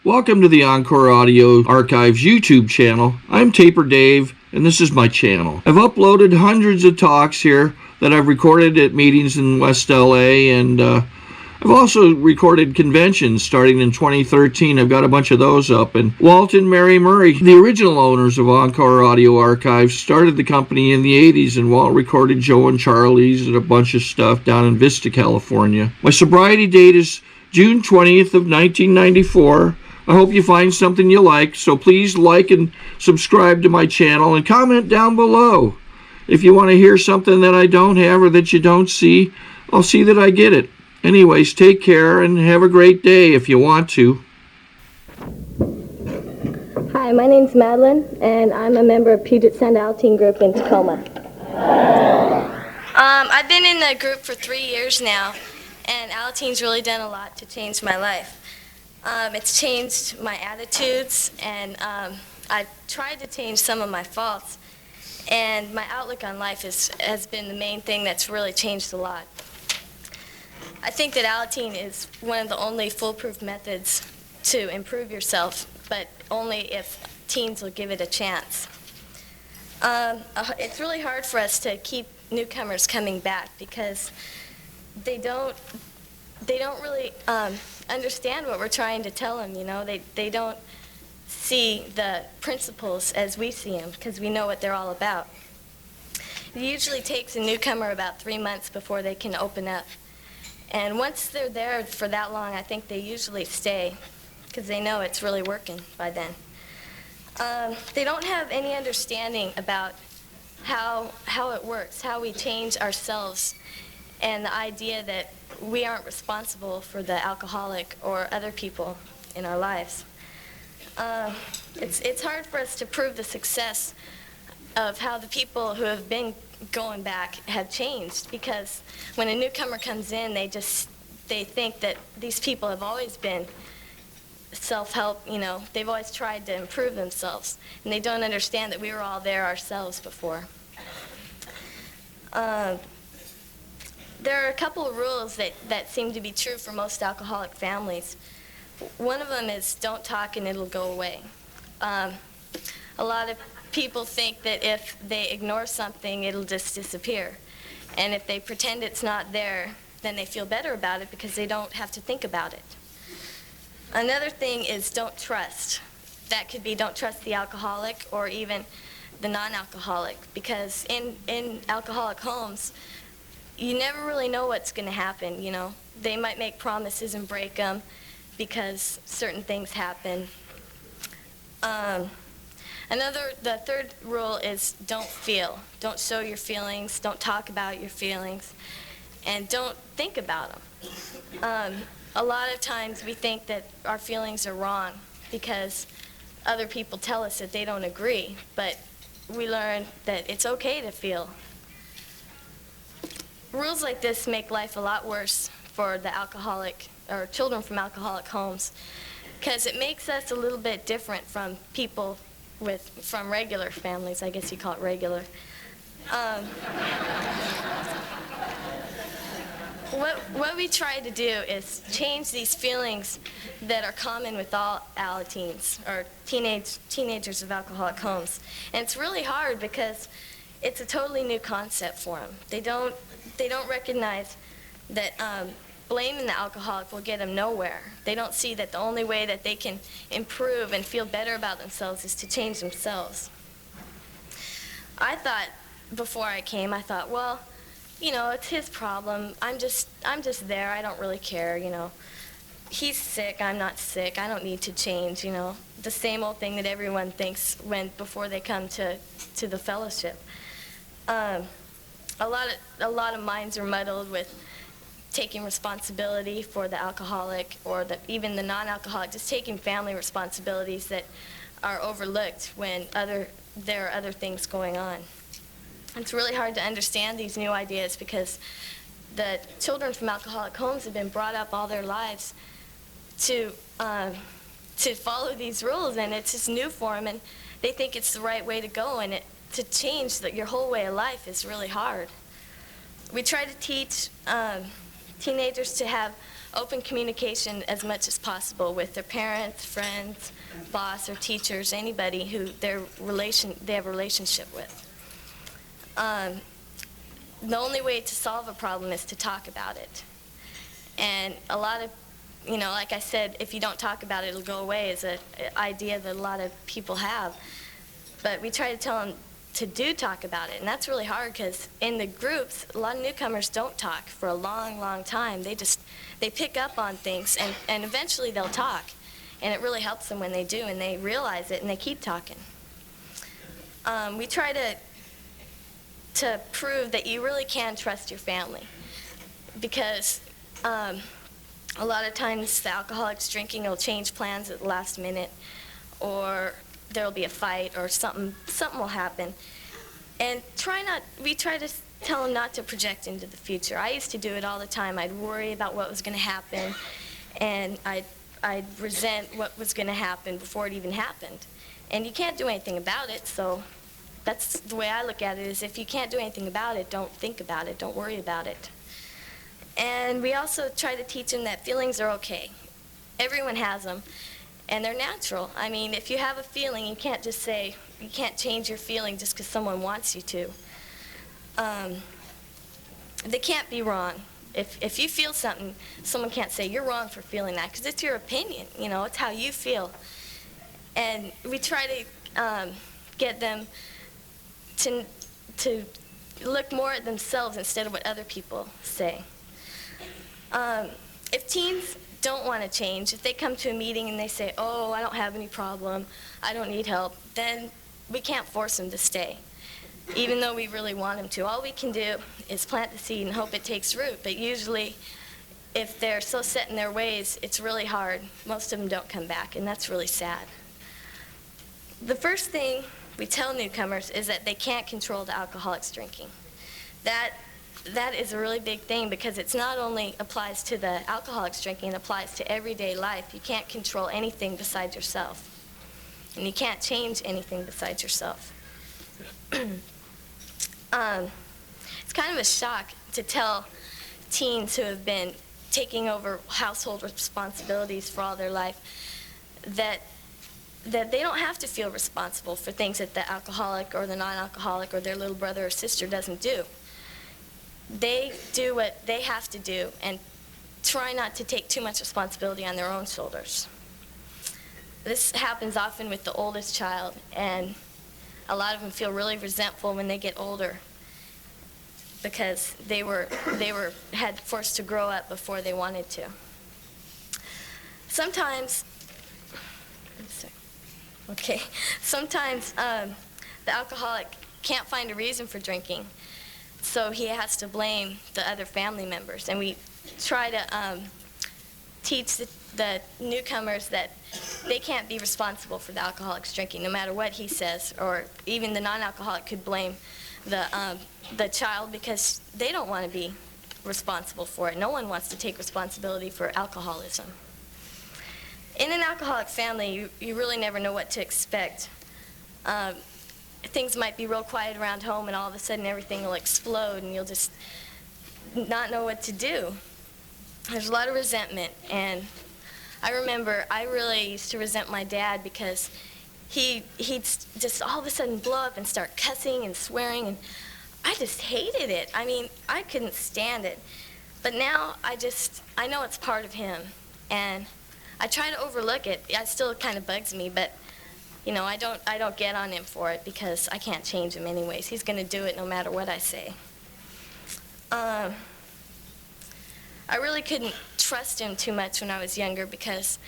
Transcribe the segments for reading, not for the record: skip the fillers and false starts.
Welcome to the Encore Audio Archives YouTube channel. I'm Taper Dave, and this is my channel. I've uploaded hundreds of talks here that I've recorded at meetings in West LA, and I've also recorded conventions starting in 2013. I've got a bunch of those up. And Walt and Mary Murray, the original owners of Encore Audio Archives, started the company in the 80s, and Walt recorded Joe and Charlie's and a bunch of stuff down in Vista, California. My sobriety date is June 20th of 1994. I hope you find something you like, so please like and subscribe to my channel and comment down below. If you want to hear something that I don't have or that you don't see, I'll see that I get it. Anyways, take care and have a great day if you want to. Hi, my name's Madeline, and I'm a member of Puget Sound Teen Group in Tacoma. I've been in the group for 3 years now, and Altene's really done a lot to change my life. It's changed my attitudes, and I've tried to change some of my faults, and my outlook on life has been the main thing that's really changed a lot. I think that Alateen is one of the only foolproof methods to improve yourself, but only if teens will give it a chance. It's really hard for us to keep newcomers coming back because they don't really understand what we're trying to tell them, you know. They don't see the principles as we see them because we know what they're all about. It usually takes a newcomer about 3 months before they can open up. And once they're there for that long, I think they usually stay because they know it's really working by then. They don't have any understanding about how it works, how we change ourselves, and the idea that we aren't responsible for the alcoholic or other people in our lives. It's hard for us to prove the success of how the people who have been going back have changed, because when a newcomer comes in, they think that these people have always been self-help, you know. They've always tried to improve themselves, and they don't understand that we were all there ourselves before. There are a couple of rules that seem to be true for most alcoholic families. One of them is don't talk and it'll go away. A lot of people think that if they ignore something, it'll just disappear. And if they pretend it's not there, then they feel better about it because they don't have to think about it. Another thing is don't trust. That could be don't trust the alcoholic or even the non-alcoholic, because in alcoholic homes, you never really know what's going to happen, you know. They might make promises and break them because certain things happen. The third rule is don't feel. Don't show your feelings, don't talk about your feelings, and don't think about them. A lot of times we think that our feelings are wrong because other people tell us that they don't agree, but we learn that it's okay to feel. Rules like this make life a lot worse for the alcoholic or children from alcoholic homes, because it makes us a little bit different from people from regular families. I guess you call it regular. What we try to do is change these feelings that are common with all Alateens or teenagers of alcoholic homes, and it's really hard because it's a totally new concept for them. They don't recognize that blaming the alcoholic will get them nowhere. They don't see that the only way that they can improve and feel better about themselves is to change themselves. I thought, before I came, well, you know, it's his problem. I'm just there. I don't really care, you know. He's sick. I'm not sick. I don't need to change, you know. The same old thing that everyone thinks before they come to the fellowship. A lot of minds are muddled with taking responsibility for the alcoholic or even the non-alcoholic, just taking family responsibilities that are overlooked when there are other things going on. It's really hard to understand these new ideas because the children from alcoholic homes have been brought up all their lives to follow these rules, and it's just new for them, and they think it's the right way to go, and to change your whole way of life is really hard. We try to teach teenagers to have open communication as much as possible with their parents, friends, boss, or teachers, anybody who they have a relationship with. The only way to solve a problem is to talk about it. And a lot of, like I said, if you don't talk about it, it'll go away is an idea that a lot of people have. But we try to tell them to talk about it, and that's really hard because in the groups, a lot of newcomers don't talk for a long, long time. They pick up on things, and eventually they'll talk, and it really helps them when they do, and they realize it, and they keep talking. We try to prove that you really can trust your family, because a lot of times the alcoholics drinking will change plans at the last minute, or there'll be a fight, or something will happen. And we try to tell them not to project into the future. I used to do it all the time. I'd worry about what was going to happen, and I'd resent what was going to happen before it even happened. And you can't do anything about it, so that's the way I look at it, is if you can't do anything about it, don't think about it, don't worry about it. And we also try to teach them that feelings are okay. Everyone has them, and they're natural. I mean, if you have a feeling, you can't just say, you can't change your feeling just because someone wants you to. They can't be wrong. If you feel something, someone can't say, you're wrong for feeling that, because it's your opinion, it's how you feel. And we try to get them to look more at themselves instead of what other people say. If teens don't want to change, if they come to a meeting and they say, oh, I don't have any problem, I don't need help, then we can't force them to stay, even though we really want them to. All we can do is plant the seed and hope it takes root, but usually if they're so set in their ways, it's really hard. Most of them don't come back, and that's really sad. The first thing we tell newcomers is that they can't control the alcoholics drinking. That is a really big thing, because it's not only applies to the alcoholics drinking, it applies to everyday life. You can't control anything besides yourself, and you can't change anything besides yourself. It's kind of a shock to tell teens who have been taking over household responsibilities for all their life that they don't have to feel responsible for things that the alcoholic or the non-alcoholic or their little brother or sister doesn't do. They do what they have to do and try not to take too much responsibility on their own shoulders. This happens often with the oldest child, and a lot of them feel really resentful when they get older because they had forced to grow up before they wanted to. Sometimes the alcoholic can't find a reason for drinking, so he has to blame the other family members. And we try to teach the newcomers that they can't be responsible for the alcoholic's drinking, no matter what he says, or even the non-alcoholic could blame the child because they don't want to be responsible for it. No one wants to take responsibility for alcoholism. In an alcoholic family, you really never know what to expect. Things might be real quiet around home, and all of a sudden everything will explode, and you'll just not know what to do. There's a lot of resentment, and I remember I really used to resent my dad because he'd just all of a sudden blow up and start cussing and swearing, and I just hated it. I mean, I couldn't stand it. But now I know it's part of him, and I try to overlook it. It still kind of bugs me, but I don't get on him for it because I can't change him anyways. He's going to do it no matter what I say. I really couldn't trust him too much when I was younger because,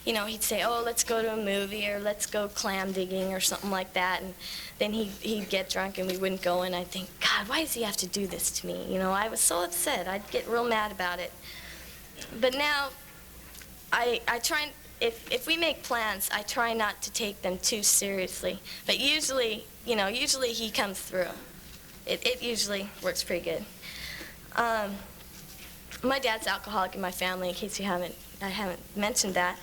he'd say, oh, let's go to a movie or let's go clam digging or something like that. And then he'd get drunk and we wouldn't go, and I'd think, God, why does he have to do this to me? I was so upset. I'd get real mad about it. But now I try, if we make plans, I try not to take them too seriously. But usually he comes through. It usually works pretty good. My dad's alcoholic in my family, in case I haven't mentioned that.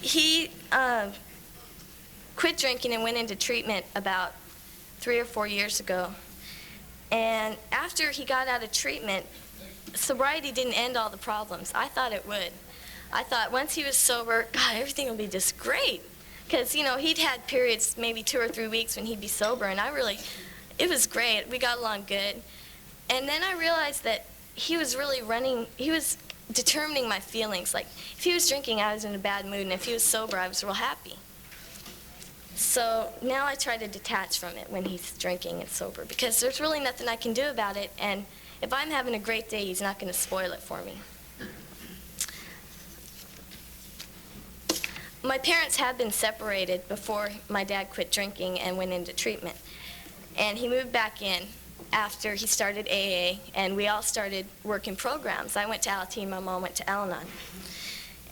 He quit drinking and went into treatment about 3 or 4 years ago. And after he got out of treatment, sobriety didn't end all the problems. I thought it would. I thought once he was sober, God, everything will be just great. Because, you know, he'd had periods, maybe 2 or 3 weeks when he'd be sober, and it was great. We got along good. And then I realized that he was determining my feelings. Like, if he was drinking, I was in a bad mood, and if he was sober, I was real happy. So now I try to detach from it when he's drinking and sober, because there's really nothing I can do about it, and if I'm having a great day, he's not going to spoil it for me. My parents had been separated before my dad quit drinking and went into treatment. And he moved back in after he started AA, and we all started working programs. I went to Alateen, my mom went to Al-Anon.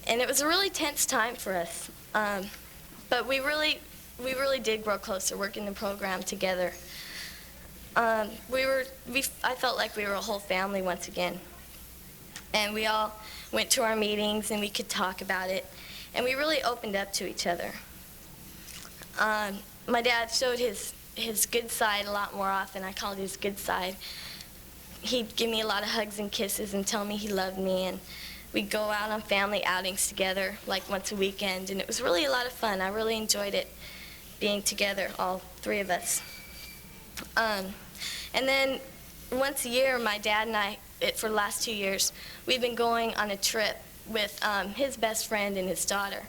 And it was a really tense time for us. But we really did grow closer, working the program together. I felt like we were a whole family once again. And we all went to our meetings, and we could talk about it. And we really opened up to each other. My dad showed his good side a lot more often. I called it his good side. He'd give me a lot of hugs and kisses and tell me he loved me. And we'd go out on family outings together, like once a weekend. And it was really a lot of fun. I really enjoyed it, being together, all 3 of us. And then once a year, my dad and I, for the last 2 years, we've been going on a trip with his best friend and his daughter.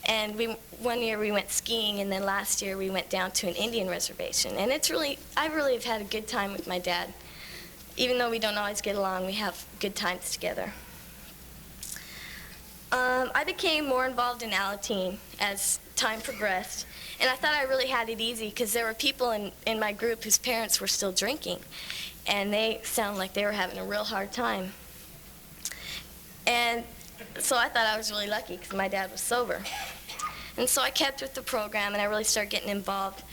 And one year we went skiing, and then last year we went down to an Indian reservation. And I really have had a good time with my dad. Even though we don't always get along, we have good times together. I became more involved in Alateen as time progressed. And I thought I really had it easy, because there were people in my group whose parents were still drinking. And they sounded like they were having a real hard time. And so I thought I was really lucky, because my dad was sober. And so I kept with the program, and I really started getting involved,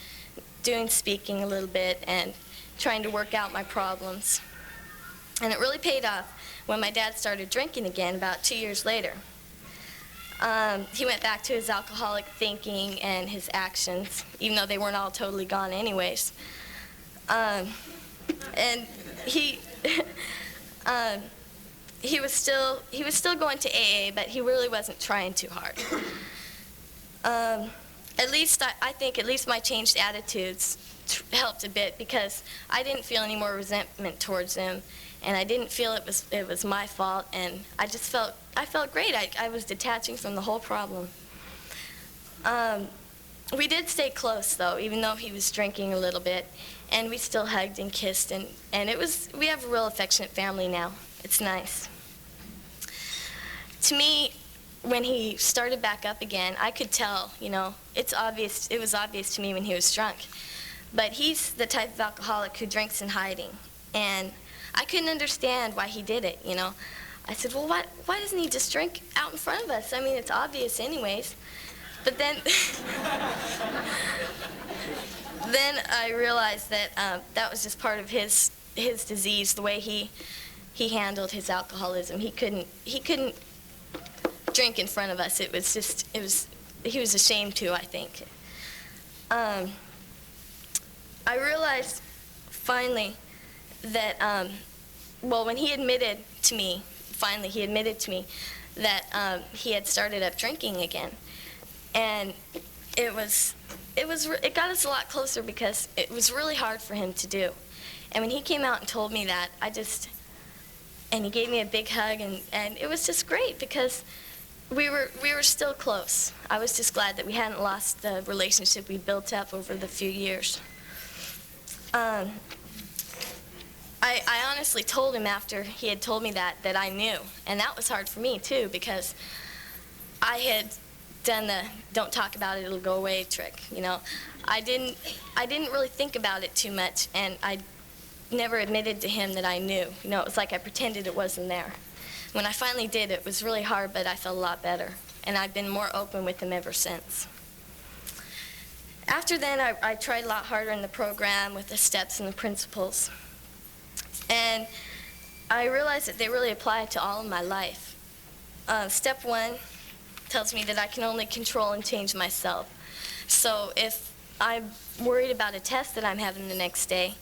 doing speaking a little bit, and trying to work out my problems. And it really paid off when my dad started drinking again about 2 years later. He went back to his alcoholic thinking and his actions, even though they weren't all totally gone anyways. And he was still going to AA, but he really wasn't trying too hard. At least I think at least my changed attitudes helped a bit, because I didn't feel any more resentment towards him, and I didn't feel it was my fault, and I felt great. I was detaching from the whole problem. We did stay close though, even though he was drinking a little bit, and we still hugged and kissed, and we have a real affectionate family now. It's nice. To me, when he started back up again, I could tell, you know, it was obvious to me when he was drunk. But he's the type of alcoholic who drinks in hiding. And I couldn't understand why he did it, you know. I said, well, why doesn't he just drink out in front of us? I mean, it's obvious anyways. But then, then I realized that that was just part of his disease, the way he handled his alcoholism. He couldn't drink in front of us. He was ashamed to, I think. I realized finally that, well, when he admitted to me that he had started up drinking again. And it got us a lot closer, because it was really hard for him to do. And when he came out and told me that, and he gave me a big hug, and it was just great, because we were still close. I was just glad that we hadn't lost the relationship we built up over the few years. I honestly told him after he had told me that I knew, and that was hard for me too, because I had done the don't talk about it, it'll go away trick, you know. I didn't really think about it too much, and I never admitted to him that I knew. You know, it was like I pretended it wasn't there. When I finally did, it was really hard, but I felt a lot better, and I've been more open with him ever since. After then, I tried a lot harder in the program with the steps and the principles. And I realized that they really apply to all of my life. Step 1 tells me that I can only control and change myself. So if I'm worried about a test that I'm having the next day,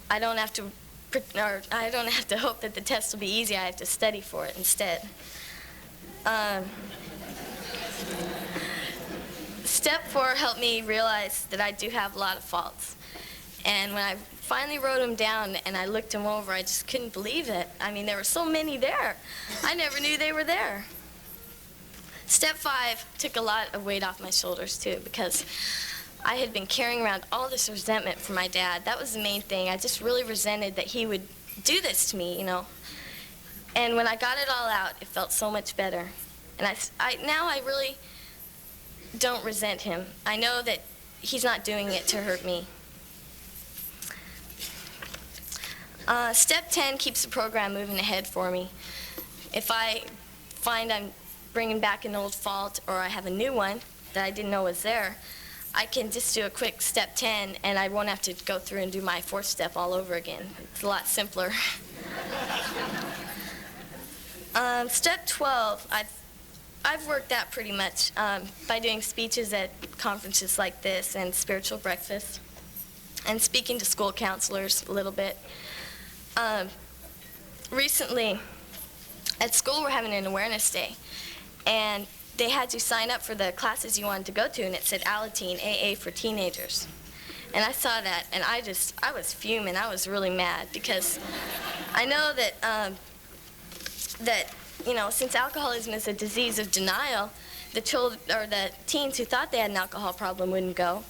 I don't have to, I don't have to hope that the test will be easy. I have to study for it instead. Step 4 helped me realize that I do have a lot of faults. And when I finally wrote them down and I looked them over, I just couldn't believe it. I mean, there were so many there. I never knew they were there. Step 5 took a lot of weight off my shoulders, too, because I had been carrying around all this resentment for my dad. That was the main thing. I just really resented that he would do this to me, you know. And when I got it all out, it felt so much better. And now I really don't resent him. I know that he's not doing it to hurt me. Step 10 keeps the program moving ahead for me. If I find I'm bringing back an old fault or I have a new one that I didn't know was there, I can just do a quick step 10 and I won't have to go through and do my 4th step all over again. It's a lot simpler. Step 12, I've worked that pretty much by doing speeches at conferences like this and spiritual breakfast and speaking to school counselors a little bit. Recently, at school we're having an awareness day, and they had you sign up for the classes you wanted to go to, and it said Alateen, AA for teenagers. And I saw that, and I was fuming. I was really mad because I know that, you know, since alcoholism is a disease of denial, the teens who thought they had an alcohol problem wouldn't go,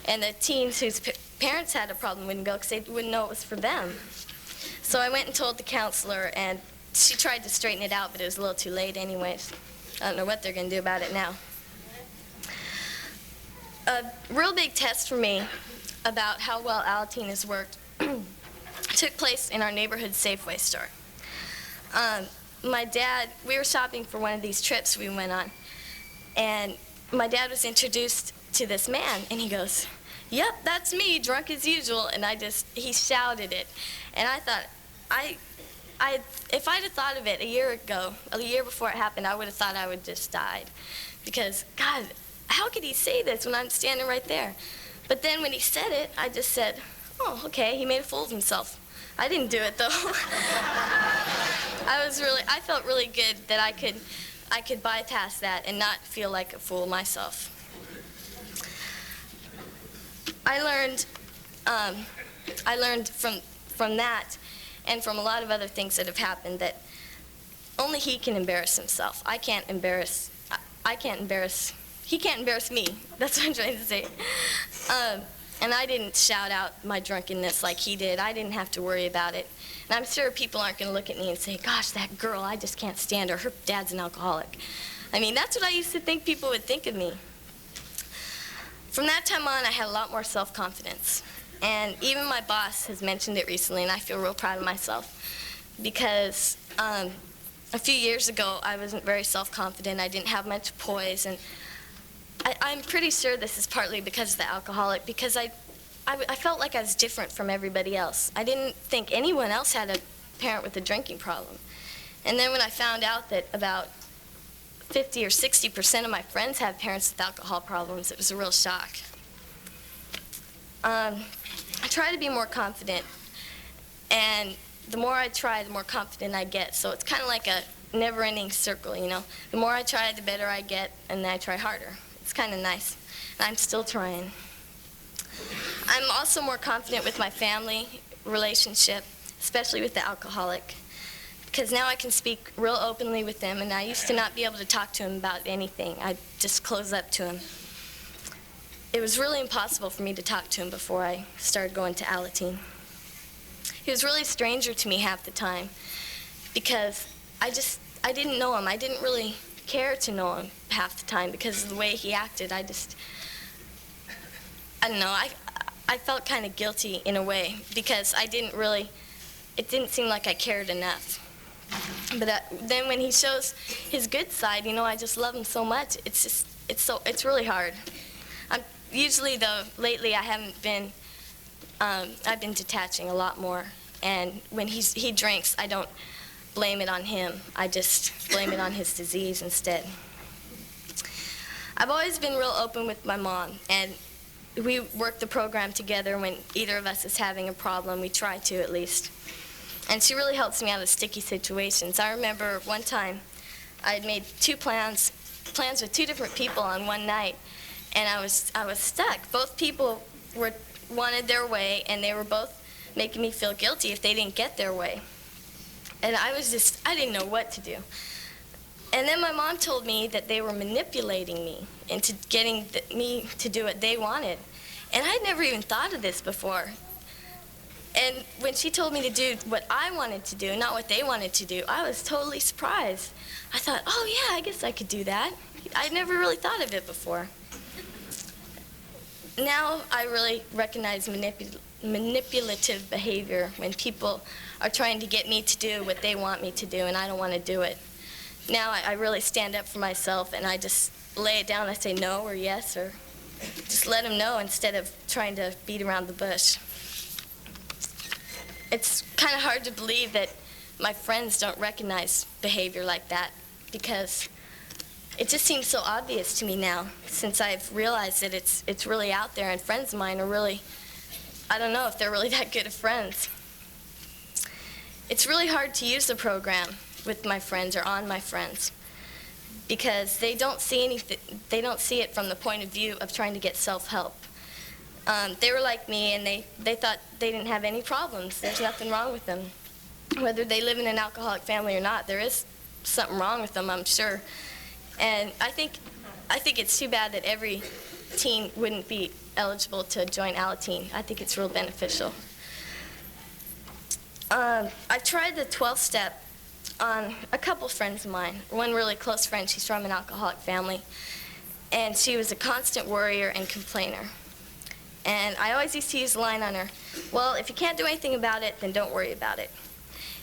and the teens whose parents had a problem wouldn't go because they wouldn't know it was for them. So I went and told the counselor, and she tried to straighten it out, but it was a little too late anyways. I don't know what they're going to do about it now. A real big test for me about how well Alateen has worked took place in our neighborhood Safeway store. My dad, we were shopping for one of these trips we went on, and my dad was introduced to this man, and he goes, "Yep, that's me, drunk as usual," and he shouted it. And I thought, if I'd have thought of it a year before it happened, I would have thought I would just died. Because, God, how could he say this when I'm standing right there? But then when he said it, I just said, oh, okay, he made a fool of himself. I didn't do it, though. I felt really good that I could bypass that and not feel like a fool myself. I learned from that and from a lot of other things that have happened that only he can embarrass himself. He can't embarrass me. That's what I'm trying to say. And I didn't shout out my drunkenness like he did. I didn't have to worry about it. And I'm sure people aren't going to look at me and say, gosh, that girl, I just can't stand her. Her dad's an alcoholic. I mean, that's what I used to think people would think of me. From that time on, I had a lot more self-confidence. And even my boss has mentioned it recently, and I feel real proud of myself. Because a few years ago, I wasn't very self-confident. I didn't have much poise. And I'm pretty sure this is partly because of the alcoholic, because I felt like I was different from everybody else. I didn't think anyone else had a parent with a drinking problem. And then when I found out that about 50 or 60% of my friends have parents with alcohol problems, it was a real shock. I try to be more confident, and the more I try, the more confident I get. So it's kind of like a never-ending circle, you know. The more I try, the better I get, and then I try harder. It's kind of nice. And I'm still trying. I'm also more confident with my family relationship, especially with the alcoholic, because now I can speak real openly with them, and I used to not be able to talk to him about anything. I'd just close up to him. It was really impossible for me to talk to him before I started going to Alateen. He was really a stranger to me half the time because I didn't know him. I didn't really care to know him half the time because of the way he acted. I don't know, I felt kind of guilty in a way because it didn't seem like I cared enough. But then when he shows his good side, you know, I just love him so much. It's really hard. Usually, though, lately I've been detaching a lot more. And when he drinks, I don't blame it on him. I just blame it on his disease instead. I've always been real open with my mom, and we work the program together when either of us is having a problem. We try to, at least. And she really helps me out of sticky situations. I remember one time I had made two plans with two different people on one night, and I was stuck. Both people wanted their way, and they were both making me feel guilty if they didn't get their way. And I didn't know what to do. And then my mom told me that they were manipulating me into getting me to do what they wanted. And I'd never even thought of this before. And when she told me to do what I wanted to do, not what they wanted to do, I was totally surprised. I thought, oh yeah, I guess I could do that. I'd never really thought of it before. Now I really recognize manipulative behavior when people are trying to get me to do what they want me to do and I don't want to do it. Now I really stand up for myself and I just lay it down. I say no or yes, or just let them know instead of trying to beat around the bush. It's kind of hard to believe that my friends don't recognize behavior like that, because it just seems so obvious to me now, since I've realized that it's really out there, and friends of mine are really, I don't know if they're really that good of friends. It's really hard to use the program with my friends or on my friends, because they don't see anything, they don't see it from the point of view of trying to get self-help. They were like me, and they thought they didn't have any problems. There's nothing wrong with them. Whether they live in an alcoholic family or not, there is something wrong with them, I'm sure. And I think it's too bad that every teen wouldn't be eligible to join Alateen. I think it's real beneficial. I tried the 12-step on a couple friends of mine. One really close friend, she's from an alcoholic family, and she was a constant worrier and complainer. And I always used to use the line on her, well, if you can't do anything about it, then don't worry about it.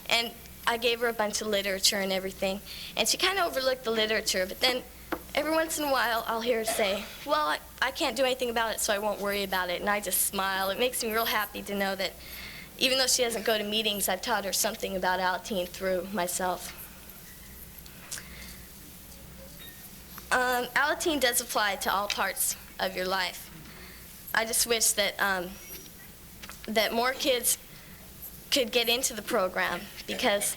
And I gave her a bunch of literature and everything, and she kind of overlooked the literature, but then every once in a while I'll hear her say, well, I can't do anything about it, so I won't worry about it, and I just smile. It makes me real happy to know that even though she doesn't go to meetings, I've taught her something about Alateen through myself. Alateen does apply to all parts of your life. I just wish that that more kids could get into the program, because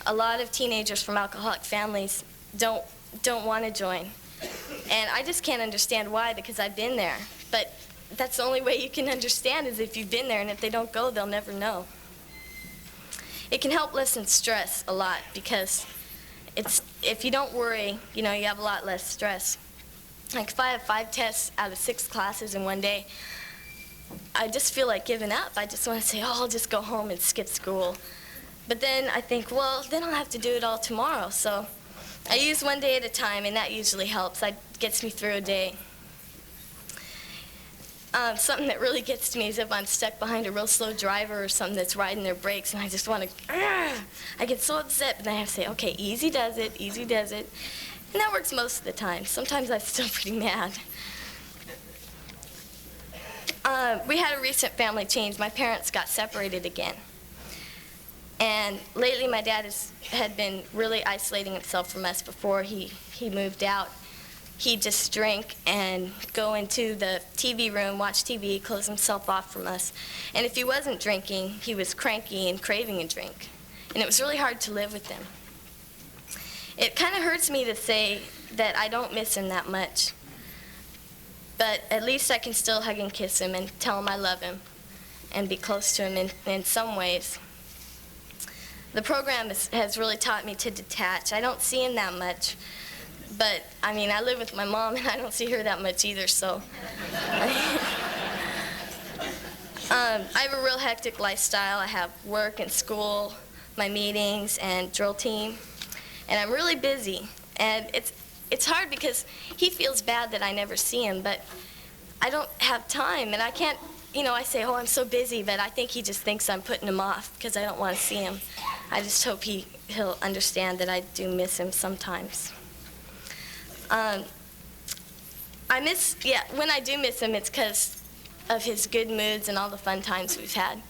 a lot of teenagers from alcoholic families don't want to join. And I just can't understand why, because I've been there. But that's the only way you can understand, is if you've been there, and if they don't go, they'll never know. It can help lessen stress a lot, because if you don't worry, you know, you have a lot less stress. Like if I have 5 tests out of 6 classes in one day, I just feel like giving up. I just want to say, oh, I'll just go home and skip school. But then I think, well, then I'll have to do it all tomorrow. So I use one day at a time, and that usually helps. That gets me through a day. Something that really gets to me is if I'm stuck behind a real slow driver or something that's riding their brakes, and I just want to, I get so upset, but then I have to say, okay, easy does it, easy does it. And that works most of the time. Sometimes I'm still pretty mad. We had a recent family change. My parents got separated again. And lately my dad had been really isolating himself from us before he moved out. He'd just drink and go into the TV room, watch TV, close himself off from us. And if he wasn't drinking, he was cranky and craving a drink. And it was really hard to live with him. It kind of hurts me to say that I don't miss him that much. But at least I can still hug and kiss him and tell him I love him and be close to him in some ways. The program has really taught me to detach. I don't see him that much, but I mean, I live with my mom and I don't see her that much either, so. I have a real hectic lifestyle. I have work and school, my meetings and drill team, and I'm really busy. And it's hard because he feels bad that I never see him, but I don't have time, and I can't, you know, I say, oh, I'm so busy, but I think he just thinks I'm putting him off because I don't want to see him. I just hope he'll understand that I do miss him sometimes. When I do miss him, it's because of his good moods and all the fun times we've had.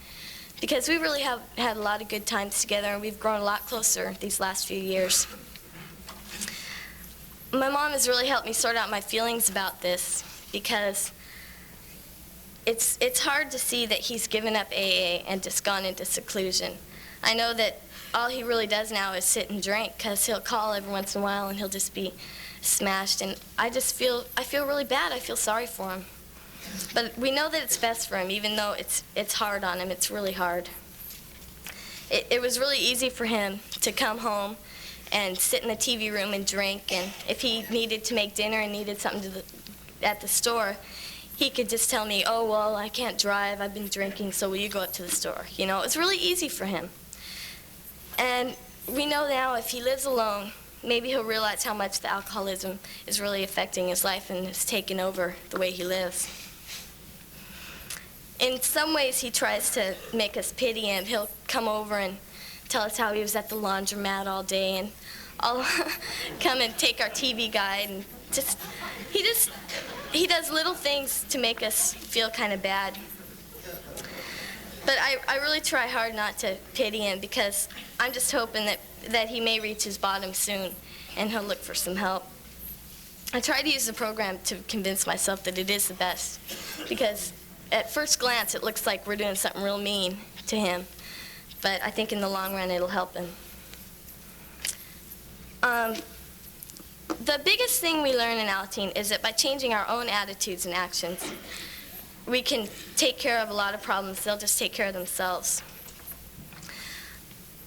Because we really have had a lot of good times together, and we've grown a lot closer these last few years. My mom has really helped me sort out my feelings about this, because it's hard to see that he's given up AA and just gone into seclusion. I know that all he really does now is sit and drink, because he'll call every once in a while and he'll just be smashed, and I feel really bad. I feel sorry for him. But we know that it's best for him, even though it's hard on him. It's really hard. It was really easy for him to come home and sit in the TV room and drink, and if he needed to make dinner and needed something at the store, he could just tell me, oh, well, I can't drive, I've been drinking, so will you go up to the store? You know, it's really easy for him. And we know now if he lives alone, maybe he'll realize how much the alcoholism is really affecting his life and has taken over the way he lives. In some ways, he tries to make us pity him. He'll come over and tell us how he was at the laundromat all day, and I'll come and take our TV guide, and he does little things to make us feel kind of bad. But I really try hard not to pity him, because I'm just hoping that he may reach his bottom soon and he'll look for some help. I try to use the program to convince myself that it is the best, because at first glance it looks like we're doing something real mean to him, but I think in the long run it'll help him. The biggest thing we learn in Alateen is that by changing our own attitudes and actions, we can take care of a lot of problems. They'll just take care of themselves.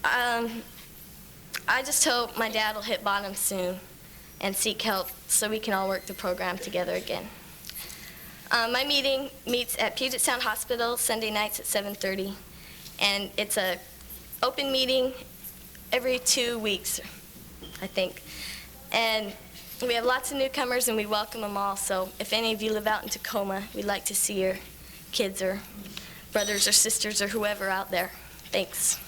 I just hope my dad will hit bottom soon and seek help so we can all work the program together again. My meeting meets at Puget Sound Hospital Sunday nights at 7:30, and it's a open meeting every 2 weeks, I think. And we have lots of newcomers, and we welcome them all. So if any of you live out in Tacoma, we'd like to see your kids or brothers or sisters or whoever out there. Thanks.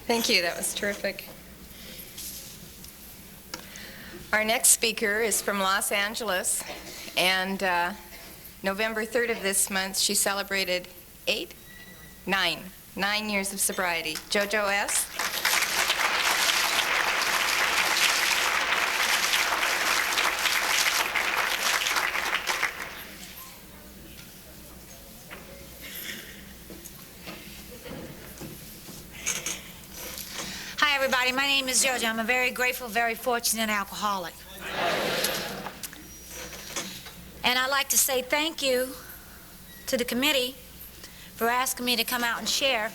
Thank you. That was terrific. Our next speaker is from Los Angeles, and November 3rd of this month, she celebrated 9 years of sobriety. Jojo S. Hi, everybody. My name is Jojo. I'm a very grateful, very fortunate alcoholic. And I'd like to say thank you to the committee for asking me to come out and share,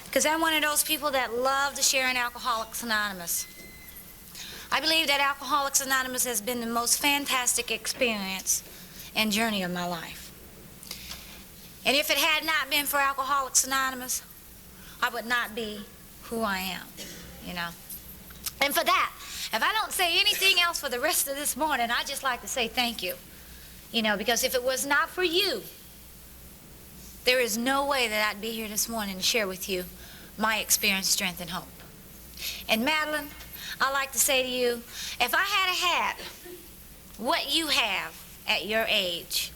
because I'm one of those people that love to share in Alcoholics Anonymous. I believe that Alcoholics Anonymous has been the most fantastic experience and journey of my life. And if it had not been for Alcoholics Anonymous, I would not be who I am, you know. And for that, if I don't say anything else for the rest of this morning, I'd just like to say thank you. You know, because if it was not for you, there is no way that I'd be here this morning to share with you my experience, strength, and hope. And Madeline, I'd like to say to you, if I had what you have at your age,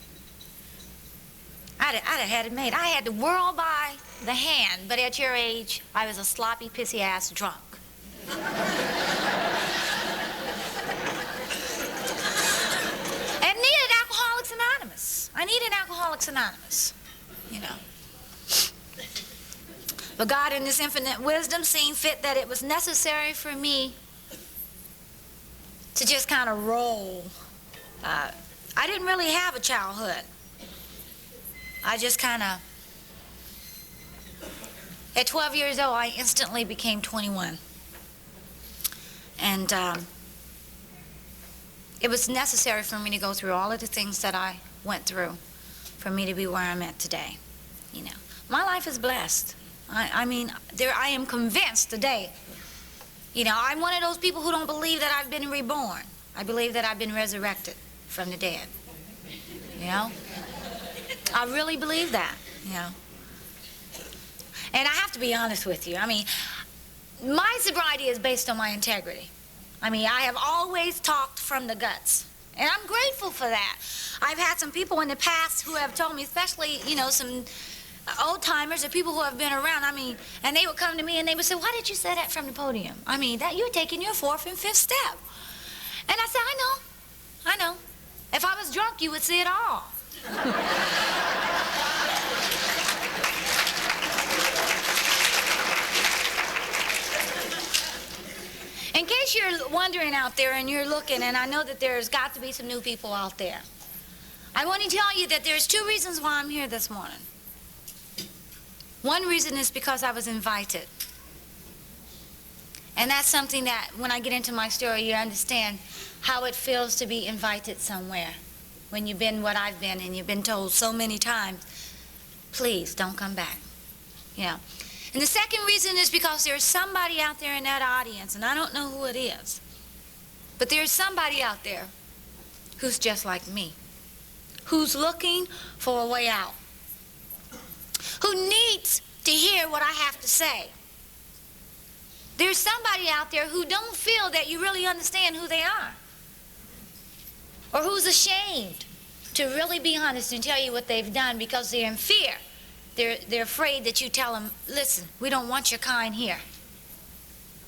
I'd have had it made. I had the world by the hand, but at your age, I was a sloppy, pissy-ass drunk. And needed Alcoholics Anonymous. I needed Alcoholics Anonymous, you know. But God, in His infinite wisdom, seen fit that it was necessary for me to just kind of roll. I didn't really have a childhood. I just kind of, at 12 years old, I instantly became 21. And it was necessary for me to go through all of the things that I went through for me to be where I'm at today, you know. My life is blessed. I mean, I am convinced today, you know, I'm one of those people who don't believe that I've been reborn. I believe that I've been resurrected from the dead, you know. I really believe that, you know. And I have to be honest with you. I mean, my sobriety is based on my integrity. I mean, I have always talked from the guts, and I'm grateful for that. I've had some people in the past who have told me, especially, you know, some old timers or people who have been around. I mean, and they would come to me and they would say, "Why did you say that from the podium? I mean, that you're taking your fourth and fifth step." And I said, I know. If I was drunk, you would see it all. In case you're wondering out there and you're looking, and I know that there's got to be some new people out there, I want to tell you that there's two reasons why I'm here this morning. One reason is because I was invited. And that's something that when I get into my story, you understand how it feels to be invited somewhere. When you've been what I've been and you've been told so many times, please don't come back. Yeah. And the second reason is because there's somebody out there in that audience, and I don't know who it is, but there's somebody out there who's just like me, who's looking for a way out, who needs to hear what I have to say. There's somebody out there who don't feel that you really understand who they are, or who's ashamed to really be honest and tell you what they've done because they're in fear. They're afraid that you tell them, listen, we don't want your kind here.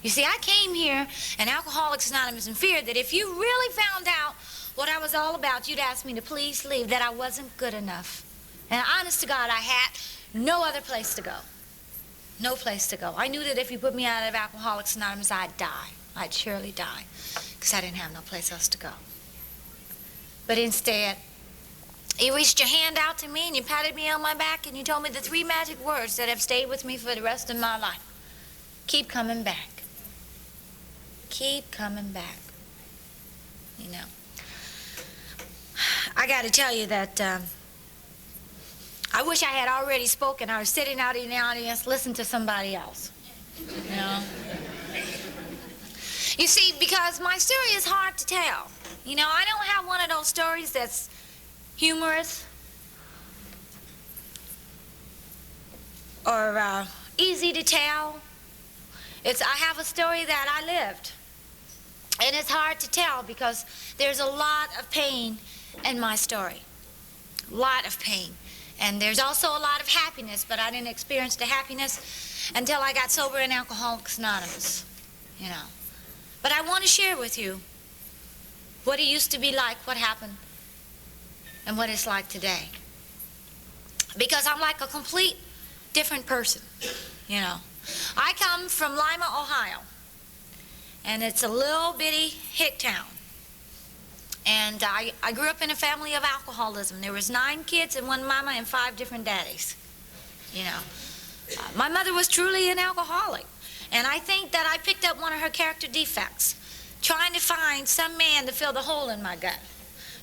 You see, I came here in Alcoholics Anonymous in fear that if you really found out what I was all about, you'd ask me to please leave, that I wasn't good enough. And honest to God, I had no other place to go. No place to go. I knew that if you put me out of Alcoholics Anonymous, I'd die. I'd surely die, because I didn't have no place else to go. But instead, you reached your hand out to me and you patted me on my back and you told me the three magic words that have stayed with me for the rest of my life. Keep coming back. Keep coming back. You know, I got to tell you that I wish I had already spoken. I was sitting out in the audience listening to somebody else. You know? You see, because my story is hard to tell. You know, I don't have one of those stories that's humorous or easy to tell. I have a story that I lived, and it's hard to tell because there's a lot of pain in my story, a lot of pain, and there's also a lot of happiness, but I didn't experience the happiness until I got sober in Alcoholics Anonymous, you know. But I want to share with you what it used to be like, what happened, and what it's like today. Because I'm like a complete different person, you know. I come from Lima, Ohio, and it's a little bitty hick town. And I grew up in a family of alcoholism. There was 9 kids and 1 mama and 5 different daddies, you know. My mother was truly an alcoholic, and I think that I picked up one of her character defects, trying to find some man to fill the hole in my gut.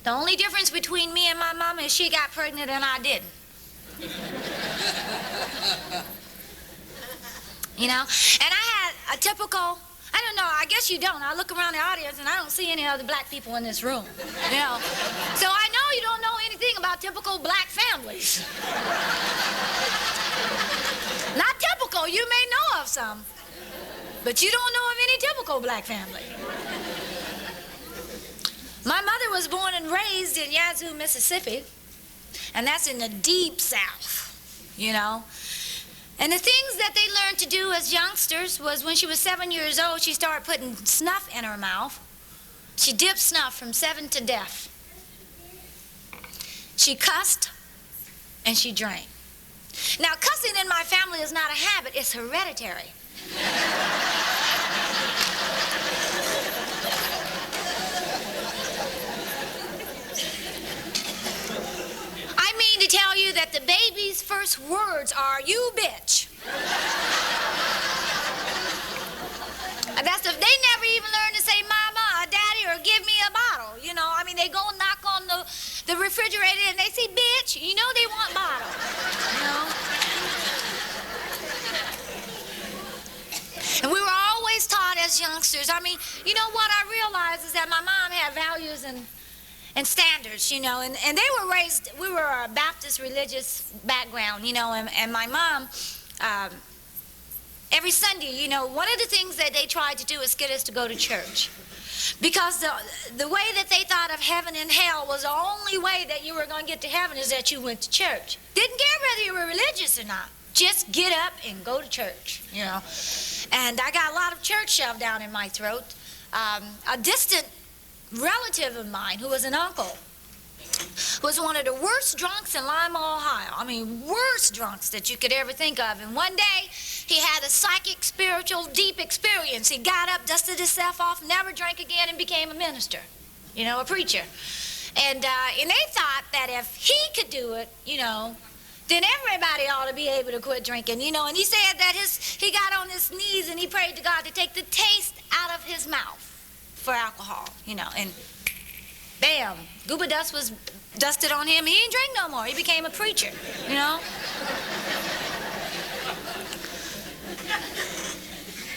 The only difference between me and my mama is she got pregnant and I didn't. You know? And I had a typical, I don't know, I guess you don't. I look around the audience and I don't see any other black people in this room. You know? So I know you don't know anything about typical black families. Not typical, you may know of some, but you don't know of any typical black family. My mother was born and raised in Yazoo, Mississippi, and that's in the deep South, you know. And the things that they learned to do as youngsters was when she was 7 years old, she started putting snuff in her mouth. She dipped snuff from 7 to death. She cussed and she drank. Now, cussing in my family is not a habit, it's hereditary. To tell you that the baby's first words are, "You bitch." They never even learn to say mama or daddy or give me a bottle, you know. I mean, they go knock on the refrigerator and they say, "Bitch," you know they want bottle, you know. And we were always taught as youngsters. I mean, you know what I realized is that my mom had values and standards, you know, and they were raised, we were a Baptist religious background, you know, and my mom, every Sunday, you know, one of the things that they tried to do is get us to go to church. Because the way that they thought of heaven and hell was the only way that you were going to get to heaven is that you went to church. Didn't care whether you were religious or not. Just get up and go to church, you know. And I got a lot of church shoved down in my throat. A distant relative of mine, who was an uncle, was one of the worst drunks in Lima, Ohio. I mean, worst drunks that you could ever think of. And one day, he had a psychic, spiritual, deep experience. He got up, dusted himself off, never drank again, and became a minister, you know, a preacher. And they thought that if he could do it, you know, then everybody ought to be able to quit drinking, you know. And he said that he got on his knees and he prayed to God to take the taste out of his mouth for alcohol, you know. And bam, Gooba dust was dusted on him. He didn't drink no more. He became a preacher, you know.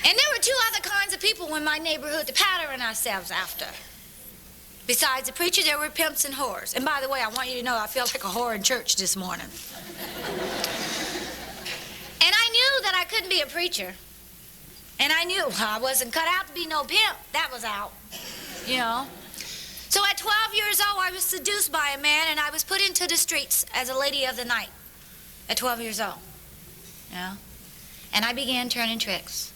And there were two other kinds of people in my neighborhood to pattern ourselves after. Besides the preacher, there were pimps and whores. And by the way, I want you to know I feel like a whore in church this morning. And I knew that I couldn't be a preacher. And I knew I wasn't cut out to be no pimp. That was out, you know. So at 12 years old, I was seduced by a man, and I was put into the streets as a lady of the night at 12 years old, you know. And I began turning tricks.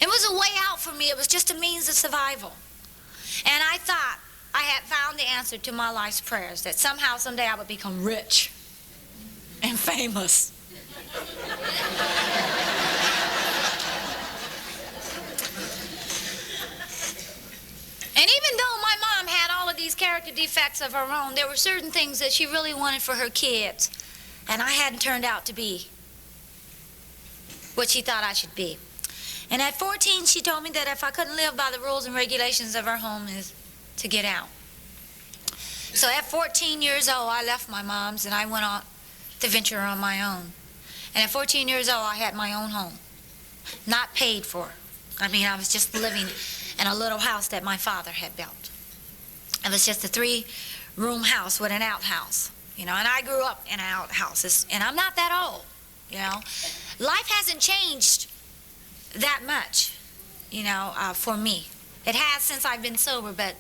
It was a way out for me. It was just a means of survival. And I thought I had found the answer to my life's prayers, that somehow, someday I would become rich and famous. And even though my mom had all of these character defects of her own, there were certain things that she really wanted for her kids, and I hadn't turned out to be what she thought I should be. And at 14, she told me that if I couldn't live by the rules and regulations of her home, is to get out. So at 14 years old, I left my mom's and I went on to venture on my own. And at 14 years old, I had my own home, not paid for. I mean, I was just living in a little house that my father had built. It was just a 3-room house with an outhouse, you know, and I grew up in an outhouse, and I'm not that old, you know. Life hasn't changed that much, you know, for me. It has since I've been sober, but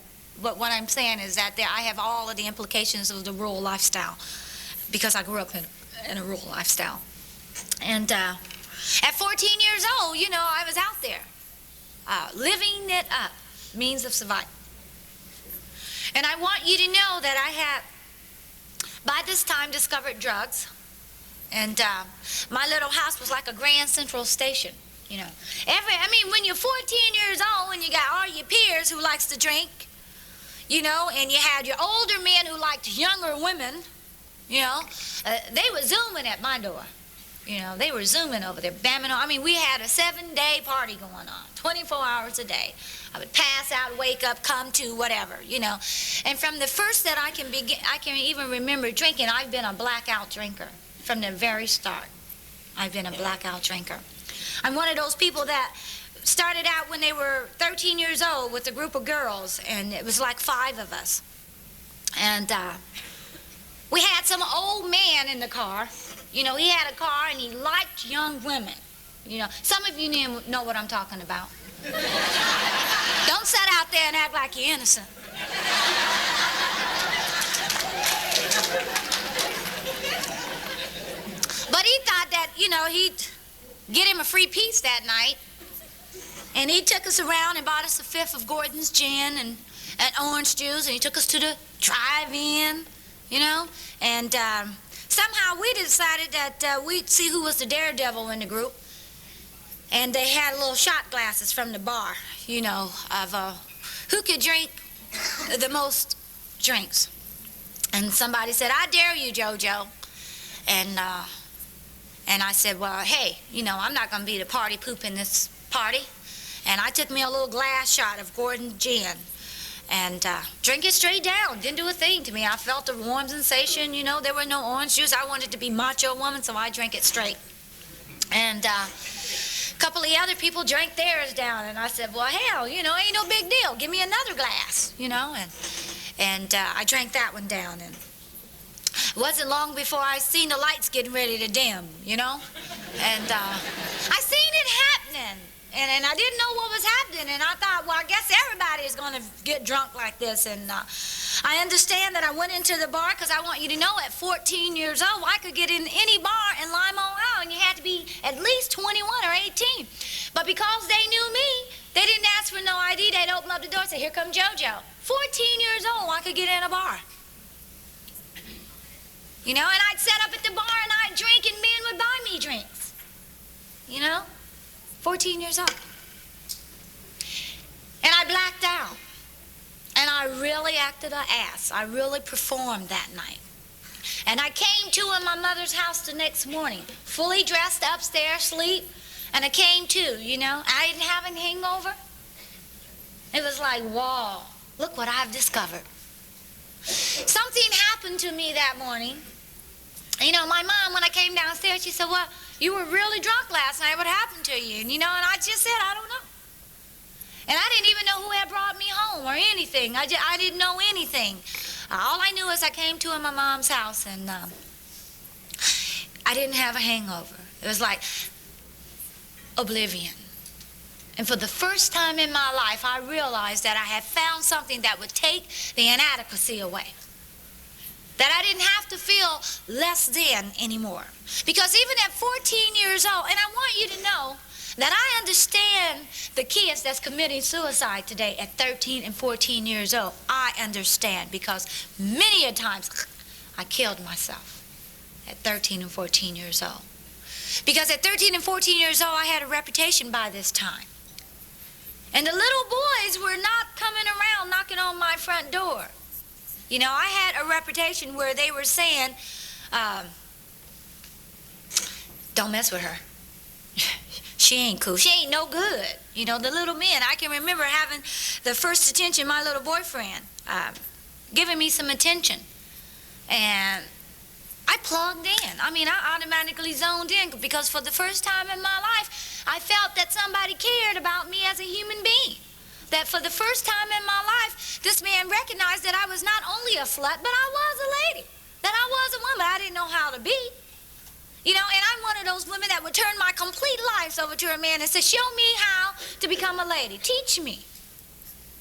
what I'm saying is that I have all of the implications of the rural lifestyle because I grew up in a rural lifestyle. And at 14 years old, you know, I was out there living it up, means of survival. And I want you to know that I had, by this time, discovered drugs. And my little house was like a Grand Central Station, you know. I mean, when you're 14 years old and you got all your peers who likes to drink, you know, and you had your older men who liked younger women, you know, they were zooming at my door. You know, they were zooming over there, bamming on. I mean, we had a 7-day party going on, 24 hours a day. I would pass out, wake up, come to, whatever, you know. And from the first that I can even remember drinking, I've been a blackout drinker. From the very start, I've been a blackout drinker. I'm one of those people that started out when they were 13 years old with a group of girls, and it was like 5 of us. And we had some old man in the car. You know, he had a car and he liked young women. You know, some of you know what I'm talking about. Don't sit out there and act like you're innocent. But he thought that, you know, he'd get him a free piece that night. And he took us around and bought us a 5th of Gordon's gin and orange juice, and he took us to the drive-in, you know. And somehow we decided that we'd see who was the daredevil in the group. And they had little shot glasses from the bar, you know, of who could drink the most drinks. And somebody said, "I dare you, Jojo." And I said, "Well, hey, you know, I'm not going to be the party poop in this party." And I took me a little glass shot of Gordon gin and drank it straight down. Didn't do a thing to me. I felt a warm sensation, you know. There were no orange juice. I wanted to be macho woman, so I drank it straight. And a couple of the other people drank theirs down. And I said, "Well, hell, you know, ain't no big deal. Give me another glass," you know. And I drank that one down. And it wasn't long before I seen the lights getting ready to dim, you know. And I seen it happening. and I didn't know what was happening, and I thought, well, I guess everybody is going to get drunk like this, and I understand that I went into the bar because I want you to know at 14 years old, I could get in any bar in Lime, Ohio, and you had to be at least 21 or 18. But because they knew me, they didn't ask for no ID. They'd open up the door and say, here come Jojo. 14 years old, I could get in a bar. You know, and I'd set up at the bar and I'd drink and men would buy me drinks. You know, 14 years old. And I blacked out. And I really acted an ass. I really performed that night. And I came to in my mother's house the next morning, fully dressed upstairs, sleep, and I came to, you know. I didn't have any hangover. It was like, whoa, look what I've discovered. Something happened to me that morning. You know, my mom, when I came downstairs, she said, well, you were really drunk last night. What happened to you? And, you know, and I just said, I don't know. And I didn't even know who had brought me home or anything. I didn't know anything. All I knew is I came to in my mom's house, and I didn't have a hangover. It was like oblivion. And for the first time in my life, I realized that I had found something that would take the inadequacy away. That I didn't have to feel less than anymore. Because even at 14 years old, and I want you to know that I understand the kids that's committing suicide today at 13 and 14 years old. I understand, because many a times I killed myself at 13 and 14 years old. Because at 13 and 14 years old, I had a reputation by this time. And the little boys were not coming around knocking on my front door. You know, I had a reputation where they were saying, don't mess with her. She ain't cool. She ain't no good. You know, the little men. I can remember having the first attention, my little boyfriend, giving me some attention. And I plugged in. I mean, I automatically zoned in, because for the first time in my life, I felt that somebody cared about me as a human being. That for the first time in my life, this man recognized that I was not only a slut, but I was a lady. That I was a woman. I didn't know how to be. You know, and I'm one of those women that would turn my complete life over to a man and say, show me how to become a lady. Teach me.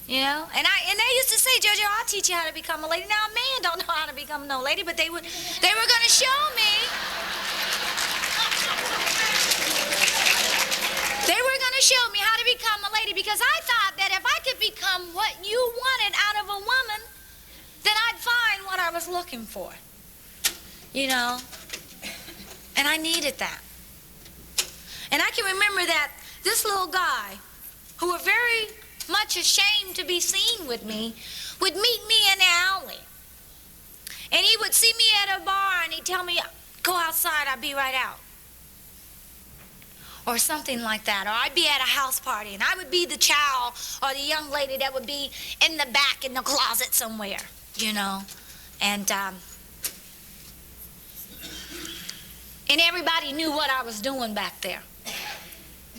You know? And they used to say, Jojo, I'll teach you how to become a lady. Now, a man don't know how to become no lady, but they were going to show me. They were going to show me how to become a lady, because I thought that if I could become what you wanted out of a woman, then I'd find what I was looking for. You know? And I needed that. And I can remember that this little guy, who were very much ashamed to be seen with me, would meet me in the alley. And he would see me at a bar and he'd tell me, go outside, I'll be right out. Or something like that. Or I'd be at a house party and I would be the child or the young lady that would be in the back in the closet somewhere, you know. And everybody knew what I was doing back there.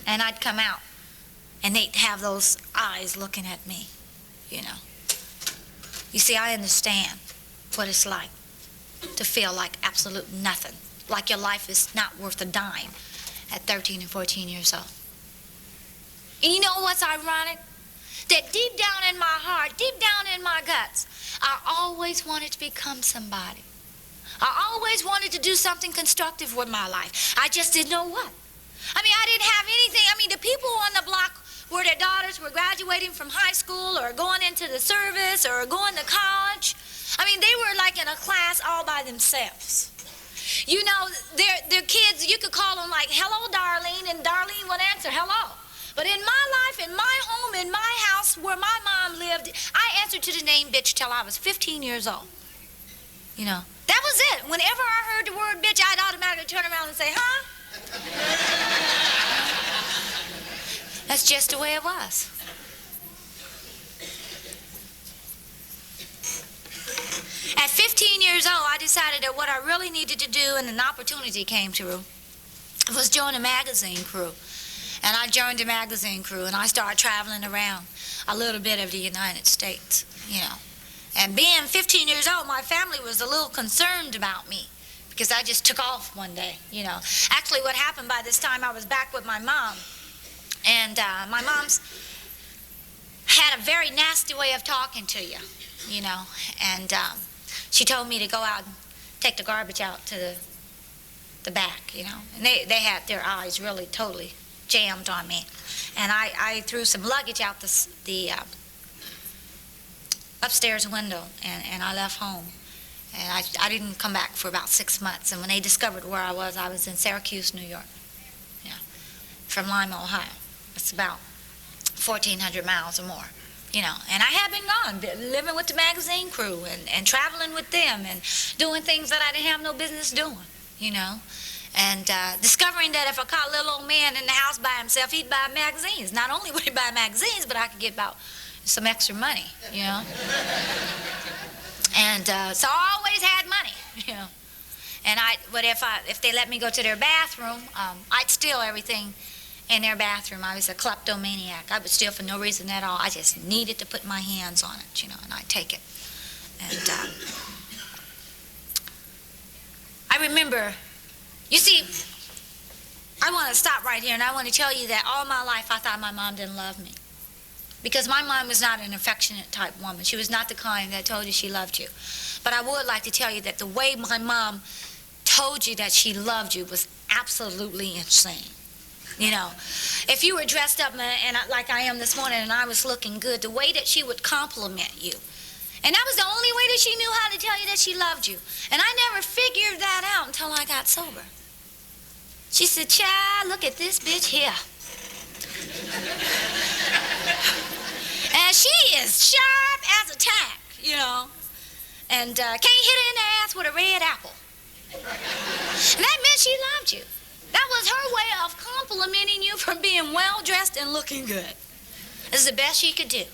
And I'd come out, and they'd have those eyes looking at me, you know. You see, I understand what it's like to feel like absolute nothing, like your life is not worth a dime at 13 and 14 years old. And you know what's ironic? That deep down in my heart, deep down in my guts, I always wanted to become somebody. I always wanted to do something constructive with my life. I just didn't know what. I mean, I didn't have anything. I mean, the people on the block where their daughters were graduating from high school or going into the service or going to college, I mean, they were like in a class all by themselves. You know, their kids, you could call them like, hello, Darlene, and Darlene would answer, hello. But in my life, in my home, in my house where my mom lived, I answered to the name bitch till I was 15 years old. You know. That was it. Whenever I heard the word bitch, I'd automatically turn around and say, huh? That's just the way it was. At 15 years old, I decided that what I really needed to do, and an opportunity came through, was join a magazine crew. And I joined a magazine crew, and I started traveling around a little bit of the United States, you know. And being 15 years old, my family was a little concerned about me because I just took off one day, you know. Actually, what happened by this time, I was back with my mom. And my mom's had a very nasty way of talking to you, you know. And she told me to go out and take the garbage out to the back, you know. And they had their eyes really totally jammed on me. And I threw some luggage out the upstairs window, and I left home. And I didn't come back for about 6 months. And when they discovered where I was in Syracuse, New York, yeah, from Lima, Ohio. It's about 1,400 miles or more, you know. And I had been gone, living with the magazine crew and traveling with them and doing things that I didn't have no business doing, you know. And discovering that if I caught a little old man in the house by himself, he'd buy magazines. Not only would he buy magazines, but I could get about some extra money, you know. And so I always had money, you know. And if they let me go to their bathroom, I'd steal everything in their bathroom. I was a kleptomaniac. I would steal for no reason at all. I just needed to put my hands on it, you know, and I'd take it. And I remember, you see, I want to stop right here, and I want to tell you that all my life I thought my mom didn't love me. Because my mom was not an affectionate type woman. She was not the kind that told you she loved you. But I would like to tell you that the way my mom told you that she loved you was absolutely insane. You know, if you were dressed up and like I am this morning and I was looking good, the way that she would compliment you. And that was the only way that she knew how to tell you that she loved you. And I never figured that out until I got sober. She said, "Child, look at this bitch here." And she is sharp as a tack, you know. And can't hit her in the ass with a red apple. And that meant she loved you. That was her way of complimenting you for being well-dressed and looking good. This is the best she could do,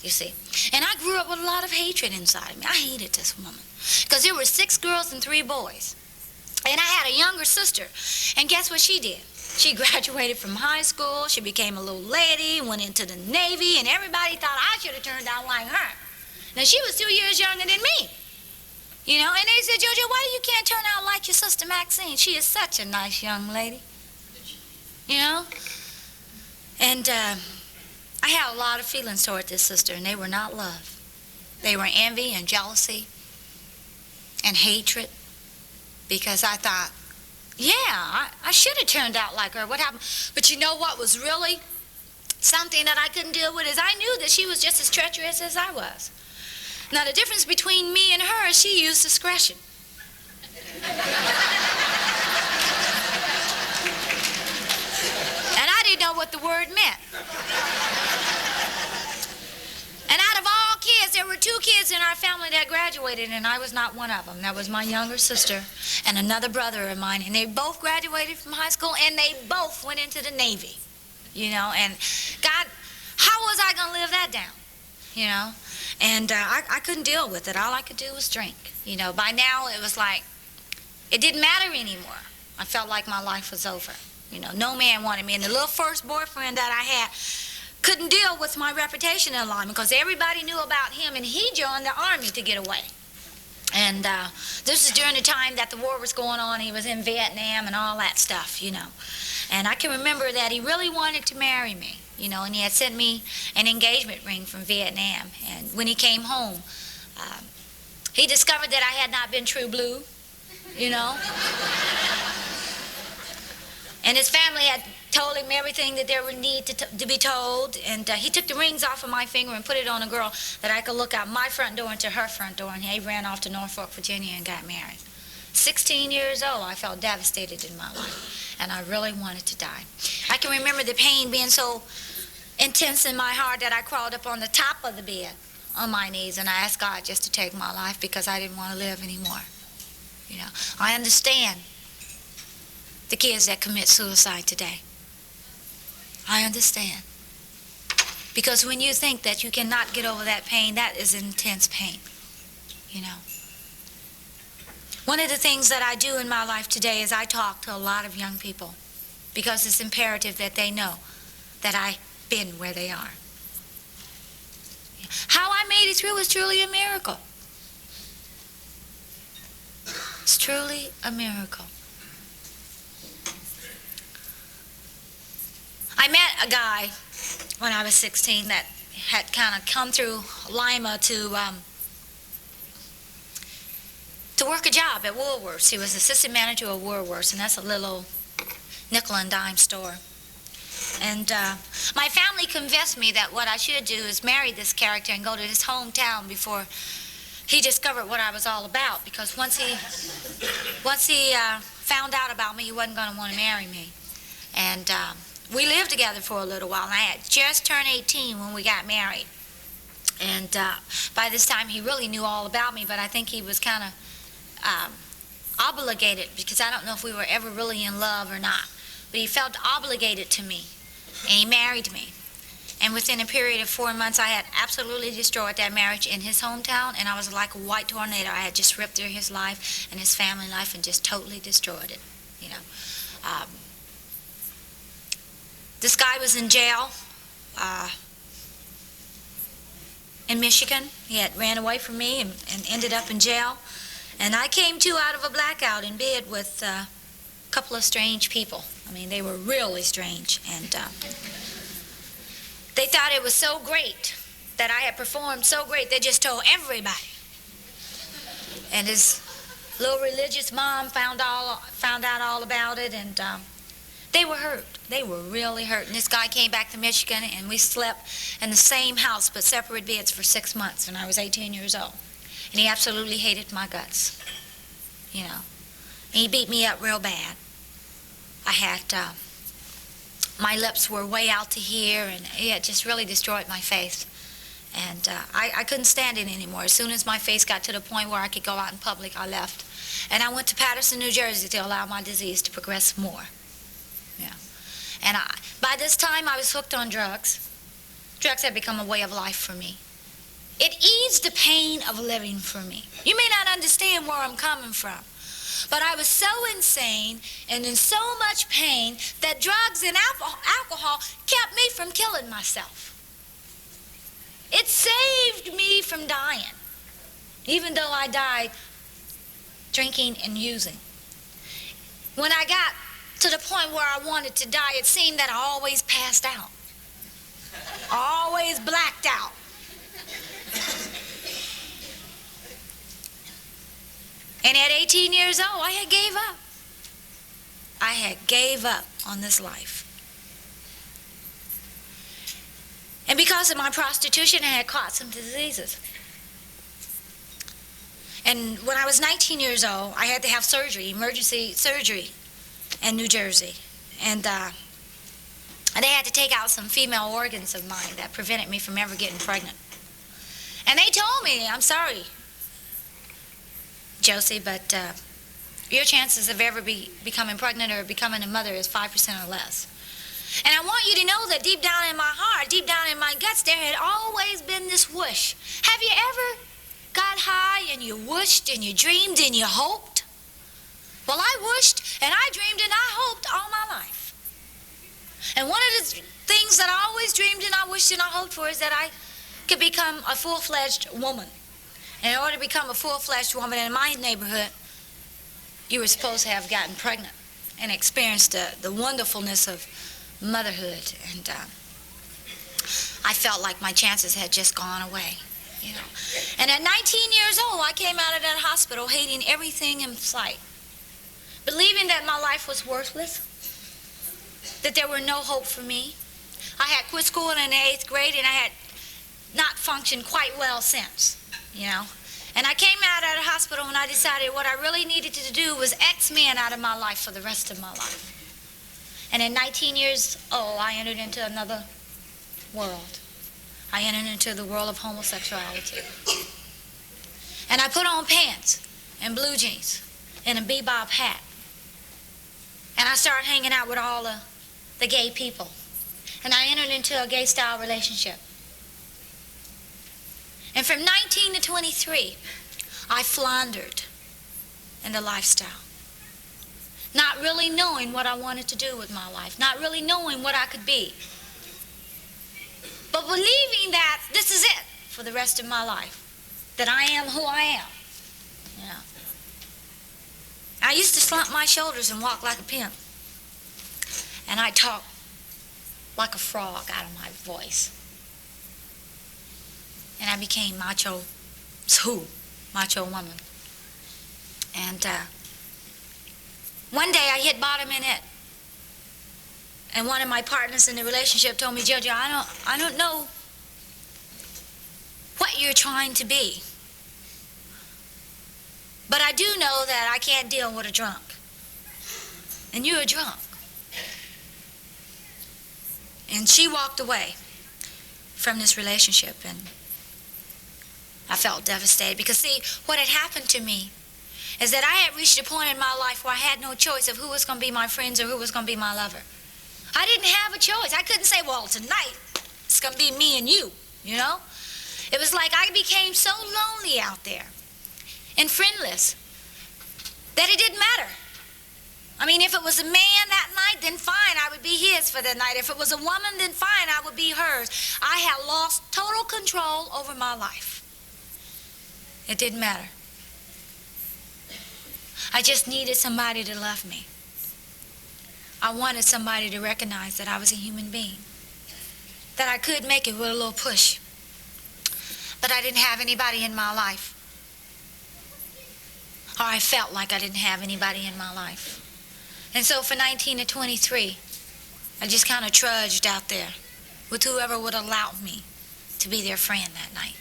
you see. And I grew up with a lot of hatred inside of me. I hated this woman. Because there were 6 girls and 3 boys. And I had a younger sister. And guess what she did? She graduated from high school. She became a little lady, went into the Navy, and everybody thought I should have turned out like her. Now, she was 2 years younger than me. You know, and they said, "Jojo, why you can't turn out like your sister Maxine? She is such a nice young lady." You know? And I had a lot of feelings toward this sister, and they were not love. They were envy and jealousy and hatred, because I thought, yeah, I should have turned out like her. What happened? But you know what was really something that I couldn't deal with is I knew that she was just as treacherous as I was. Now, the difference between me and her is she used discretion. And I didn't know what the word meant. And out of all kids, there were 2 kids in our family that graduated, and I was not one of them. That was my younger sister and another brother of mine, and they both graduated from high school, and they both went into the Navy, you know. And God, how was I going to live that down, you know? And I couldn't deal with it. All I could do was drink. You know, by now it was like, it didn't matter anymore. I felt like my life was over. You know, no man wanted me. And the little first boyfriend that I had couldn't deal with my reputation in Lima because everybody knew about him, and he joined the Army to get away. And this is during the time that the war was going on. He was in Vietnam and all that stuff, you know. And I can remember that he really wanted to marry me. You know, and he had sent me an engagement ring from Vietnam. And when he came home, he discovered that I had not been true blue, you know. And his family had told him everything that there would need to be told. And he took the rings off of my finger and put it on a girl that I could look out my front door into her front door. And he ran off to Norfolk, Virginia and got married. 16 years old, I felt devastated in my life. And I really wanted to die. I can remember the pain being so intense in my heart that I crawled up on the top of the bed on my knees and I asked God just to take my life because I didn't want to live anymore. You know, I understand the kids that commit suicide today. I understand. Because when you think that you cannot get over that pain, that is intense pain, you know. One of the things that I do in my life today is I talk to a lot of young people because it's imperative that they know that I've been where they are. How I made it through is truly a miracle. It's truly a miracle. I I met a guy when I was 16 that had kind of come through Lima to work a job at Woolworths. He was assistant manager of Woolworths, and that's a little nickel and dime store. And my family convinced me that what I should do is marry this character and go to his hometown before he discovered what I was all about, because once he found out about me, he wasn't going to want to marry me. And we lived together for a little while, and I had just turned 18 when we got married. And by this time, he really knew all about me, but I think he was kind of obligated, because I don't know if we were ever really in love or not. But he felt obligated to me, and he married me. And within a period of 4 months, I had absolutely destroyed that marriage in his hometown, and I was like a white tornado. I had just ripped through his life and his family life and just totally destroyed it, you know. This guy was in jail in Michigan. He had ran away from me and ended up in jail. And I came to out of a blackout in bed with a couple of strange people. I mean, they were really strange. And they thought it was so great that I had performed so great, they just told everybody. And his little religious mom found out all about it, and they were hurt. They were really hurt. And this guy came back to Michigan, and we slept in the same house but separate beds for 6 months when I was 18 years old. And he absolutely hated my guts, you know. And he beat me up real bad. I had, my lips were way out to here, and he had just really destroyed my face. And I couldn't stand it anymore. As soon as my face got to the point where I could go out in public, I left. And I went to Patterson, New Jersey to allow my disease to progress more. Yeah. And by this time, I was hooked on drugs. Drugs had become a way of life for me. It eased the pain of living for me. You may not understand where I'm coming from, but I was so insane and in so much pain that drugs and alcohol kept me from killing myself. It saved me from dying, even though I died drinking and using. When I got to the point where I wanted to die, it seemed that I always passed out. I always blacked out. And at 18 years old, I had gave up. I had gave up on this life. And because of my prostitution, I had caught some diseases. And when I was 19 years old, I had to have surgery, emergency surgery in New Jersey. And they had to take out some female organs of mine that prevented me from ever getting pregnant. And they told me, I'm sorry, Josie, but your chances of ever becoming pregnant or becoming a mother is 5% or less. And I want you to know that deep down in my heart, deep down in my guts, there had always been this wish. Have you ever got high and you wished and you dreamed and you hoped? Well, I wished and I dreamed and I hoped all my life. And one of the things that I always dreamed and I wished and I hoped for is that I could become a full-fledged woman. And in order to become a full-fledged woman in my neighborhood, you were supposed to have gotten pregnant and experienced the wonderfulness of motherhood. And I felt like my chances had just gone away, you know. And at 19 years old, I came out of that hospital hating everything in sight, believing that my life was worthless, that there were no hope for me. I had quit school in the 8th grade, and I had not functioned quite well since, you know. And I came out of the hospital and I decided what I really needed to do was X men out of my life for the rest of my life. And at 19 years old, I entered into another world. I entered into the world of homosexuality. And I put on pants and blue jeans and a bebop hat. And I started hanging out with all the gay people. And I entered into a gay-style relationship. And from 19 to 23, I floundered in the lifestyle. Not really knowing what I wanted to do with my life. Not really knowing what I could be. But believing that this is it for the rest of my life. That I am who I am. Yeah. I used to slump my shoulders and walk like a pimp. And I'd talk like a frog out of my voice. And I became macho woman. And one day I hit bottom in it. And one of my partners in the relationship told me, Jojo, I don't know what you're trying to be. But I do know that I can't deal with a drunk. And you're a drunk. And she walked away from this relationship, and I felt devastated because, see, what had happened to me is that I had reached a point in my life where I had no choice of who was going to be my friends or who was going to be my lover. I didn't have a choice. I couldn't say, well, tonight it's going to be me and you, you know? It was like I became so lonely out there and friendless that it didn't matter. I mean, if it was a man that night, then fine, I would be his for the night. If it was a woman, then fine, I would be hers. I had lost total control over my life. It didn't matter. I just needed somebody to love me. I wanted somebody to recognize that I was a human being, that I could make it with a little push. But I didn't have anybody in my life. Or I felt like I didn't have anybody in my life. And so for 19 to 23, I just kind of trudged out there with whoever would allow me to be their friend that night.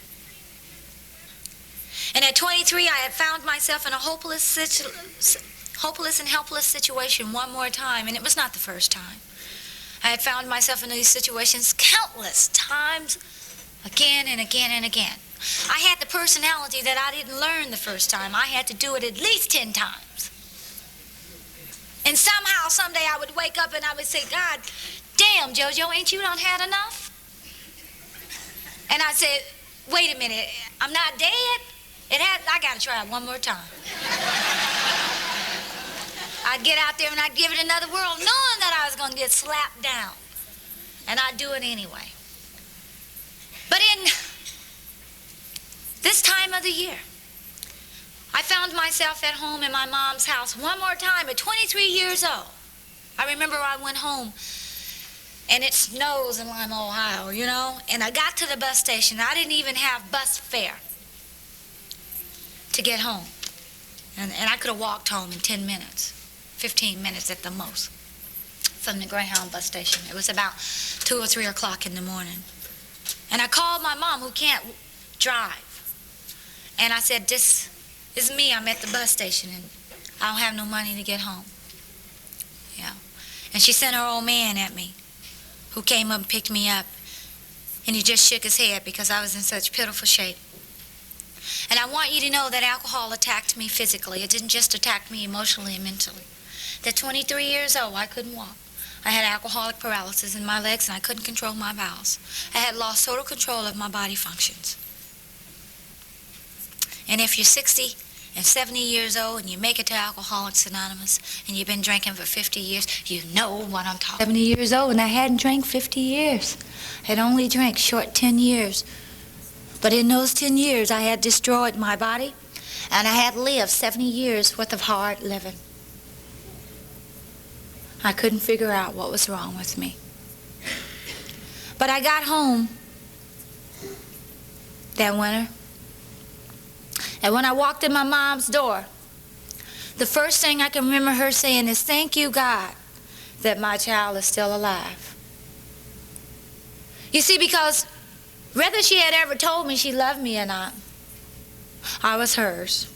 And at 23, I had found myself in a hopeless and helpless situation one more time, and it was not the first time. I had found myself in these situations countless times, again and again and again. I had the personality that I didn't learn the first time. I had to do it at least 10 times. And somehow, someday, I would wake up and I would say, God, damn, Jojo, ain't you done had enough? And I said, wait a minute, I'm not dead? I got to try it one more time. I'd get out there and I'd give it another whirl, knowing that I was going to get slapped down. And I'd do it anyway. But in this time of the year, I found myself at home in my mom's house one more time at 23 years old. I remember I went home, and it snows in Lima, Ohio, you know, and I got to the bus station. I didn't even have bus fare to get home. And I could have walked home in 10 minutes, 15 minutes at the most, from the Greyhound bus station. It was about 2 or 3 o'clock in the morning. And I called my mom, who can't drive. And I said, this is me. I'm at the bus station, and I don't have no money to get home. Yeah. And she sent her old man at me, who came up and picked me up. And he just shook his head because I was in such pitiful shape. And I want you to know that alcohol attacked me physically. It didn't just attack me emotionally and mentally. At 23 years old, I couldn't walk. I had alcoholic paralysis in my legs, and I couldn't control my bowels. I had lost total control of my body functions. And if you're 60 and 70 years old and you make it to Alcoholics Anonymous and you've been drinking for 50 years, you know what I'm talking about. 70 years old, and I hadn't drank 50 years. I had only drank short 10 years. But in those 10 years, I had destroyed my body, and I had lived 70 years worth of hard living. I couldn't figure out what was wrong with me. But I got home that winter, and when I walked in my mom's door, the first thing I can remember her saying is, thank you, God, that my child is still alive. You see, because whether she had ever told me she loved me or not, I was hers.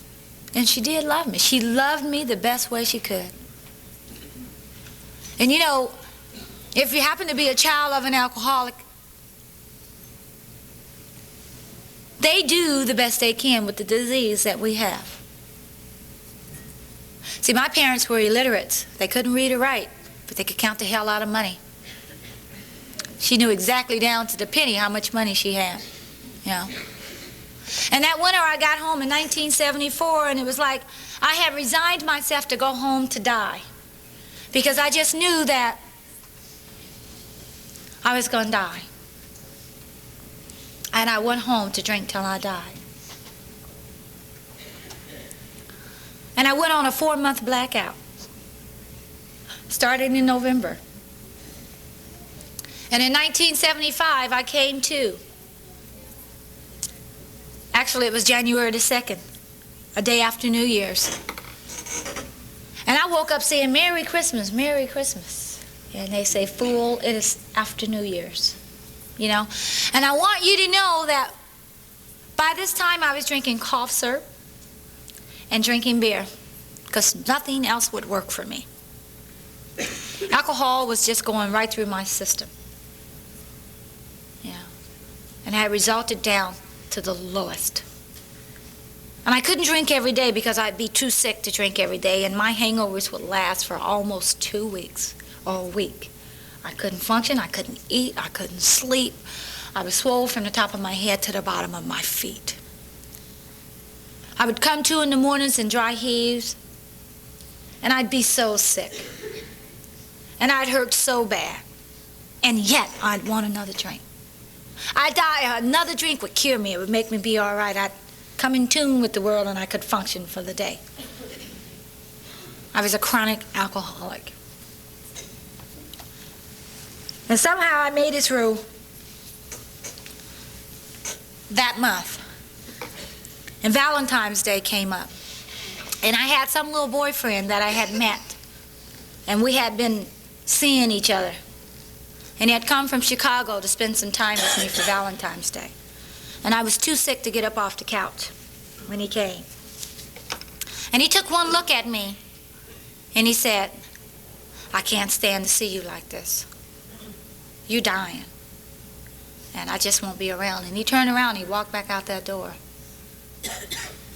And she did love me. She loved me the best way she could. And you know, if you happen to be a child of an alcoholic, they do the best they can with the disease that we have. See, my parents were illiterates. They couldn't read or write, but they could count the hell out of money. She knew exactly down to the penny how much money she had, you know. And that winter I got home in 1974, and it was like I had resigned myself to go home to die, because I just knew that I was going to die. And I went home to drink till I died. And I went on a 4-month blackout, starting in November. And in 1975, I came to. Actually, it was January the 2nd, a day after New Year's. And I woke up saying, Merry Christmas, Merry Christmas. And they say, fool, it is after New Year's. You know? And I want you to know that by this time I was drinking cough syrup and drinking beer, because nothing else would work for me. Alcohol was just going right through my system. Yeah. And I resulted down to the lowest. And I couldn't drink every day because I'd be too sick to drink every day, and my hangovers would last for almost 2 weeks or a week. I couldn't function, I couldn't eat, I couldn't sleep. I was swollen from the top of my head to the bottom of my feet. I would come to in the mornings in dry heaves, and I'd be so sick. And I'd hurt so bad. And yet, I'd want another drink. Another drink would cure me. It would make me be all right. I'd come in tune with the world, and I could function for the day. I was a chronic alcoholic. And somehow I made it through that month. And Valentine's Day came up. And I had some little boyfriend that I had met. And we had been seeing each other. And he had come from Chicago to spend some time with me for Valentine's Day. And I was too sick to get up off the couch when he came. And he took one look at me, and he said, I can't stand to see you like this. You're dying. And I just won't be around. And he turned around, and he walked back out that door.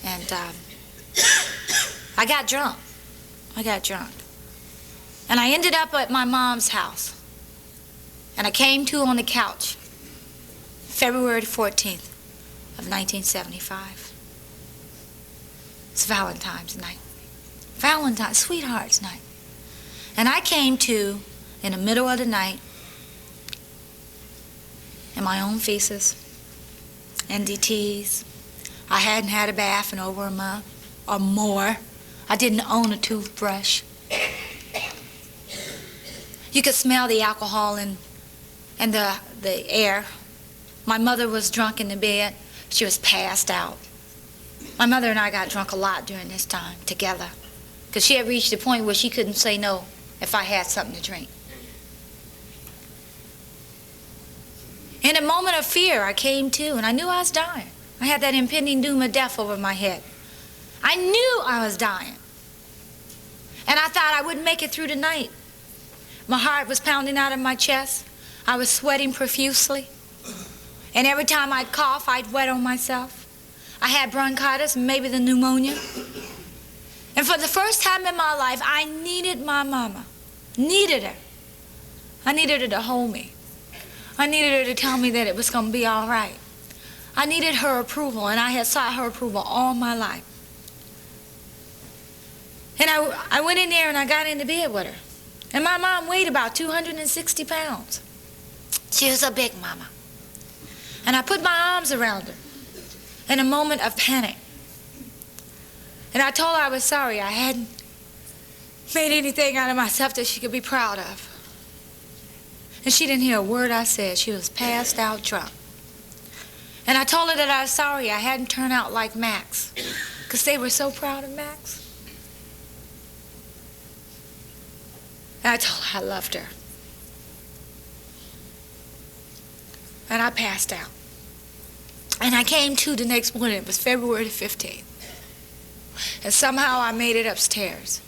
And I got drunk. And I ended up at my mom's house. And I came to on the couch, February 14th of 1975. It's Valentine's night. Sweetheart's night. And I came to in the middle of the night in my own feces, NDTs. I hadn't had a bath in over a month or more. I didn't own a toothbrush. You could smell the alcohol and the air. My mother was drunk in the bed. She was passed out. My mother and I got drunk a lot during this time together, because she had reached a point where she couldn't say no if I had something to drink. In a moment of fear, I came to, and I knew I was dying. I had that impending doom of death over my head. I knew I was dying. And I thought I wouldn't make it through the night. My heart was pounding out of my chest. I was sweating profusely. And every time I'd cough, I'd wet on myself. I had bronchitis, maybe the pneumonia. And for the first time in my life, I needed my mama. Needed her. I needed her to hold me. I needed her to tell me that it was going to be all right. I needed her approval, and I had sought her approval all my life. And I went in there and I got into bed with her. And my mom weighed about 260 pounds. She was a big mama. And I put my arms around her in a moment of panic. And I told her I was sorry I hadn't made anything out of myself that she could be proud of. And she didn't hear a word I said. She was passed out drunk. And I told her that I was sorry I hadn't turned out like Max, because they were so proud of Max. And I told her I loved her. And I passed out. And I came to the next morning. It was February the 15th. And somehow I made it upstairs.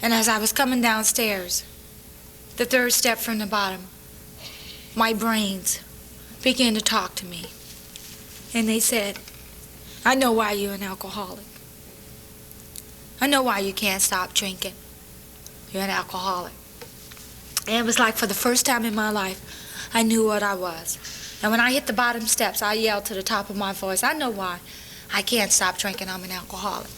And as I was coming downstairs, the third step from the bottom, my brains began to talk to me. And they said, I know why you're an alcoholic. I know why you can't stop drinking. You're an alcoholic. And it was like for the first time in my life, I knew what I was. And when I hit the bottom steps, I yelled to the top of my voice, I know why I can't stop drinking. I'm an alcoholic.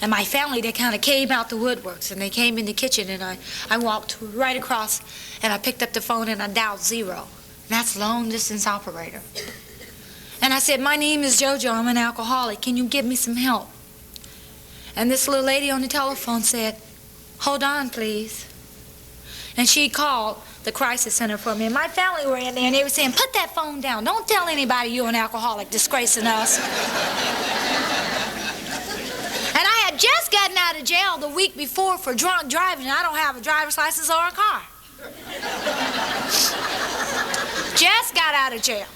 And my family, they kind of came out the woodworks, and they came in the kitchen, and I walked right across, and I picked up the phone, and I dialed 0. And that's long distance operator. And I said, my name is Jojo. I'm an alcoholic. Can you give me some help? And this little lady on the telephone said, hold on, please. And she called the crisis center for me. And my family were in there, and they were saying, put that phone down. Don't tell anybody you're an alcoholic, disgracing us. And I had just gotten out of jail the week before for drunk driving, and I don't have a driver's license or a car. Just got out of jail.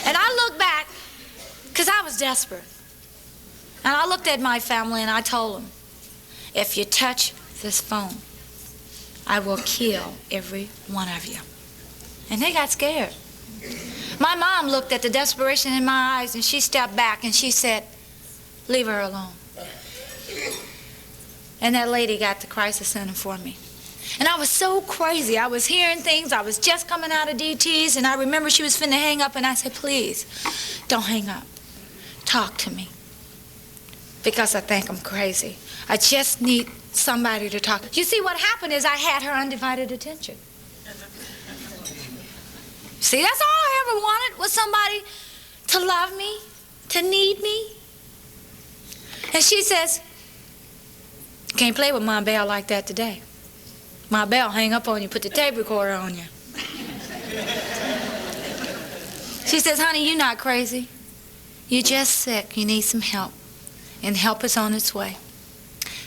And I look back, because I was desperate. And I looked at my family and I told them, if you touch this phone, I will kill every one of you. And they got scared. My mom looked at the desperation in my eyes and she stepped back and she said, leave her alone. And that lady got the crisis center for me. And I was so crazy. I was hearing things. I was just coming out of DTs, and I remember she was finna hang up, and I said, please, don't hang up. Talk to me. Because I think I'm crazy. I just need somebody to talk to. You see, what happened is I had her undivided attention. See, that's all I ever wanted, was somebody to love me, to need me. And she says, can't play with my bell like that today. My bell hang up on you, put the tape recorder on you. She says, honey, you're not crazy. You're just sick. You need some help. And help is on its way.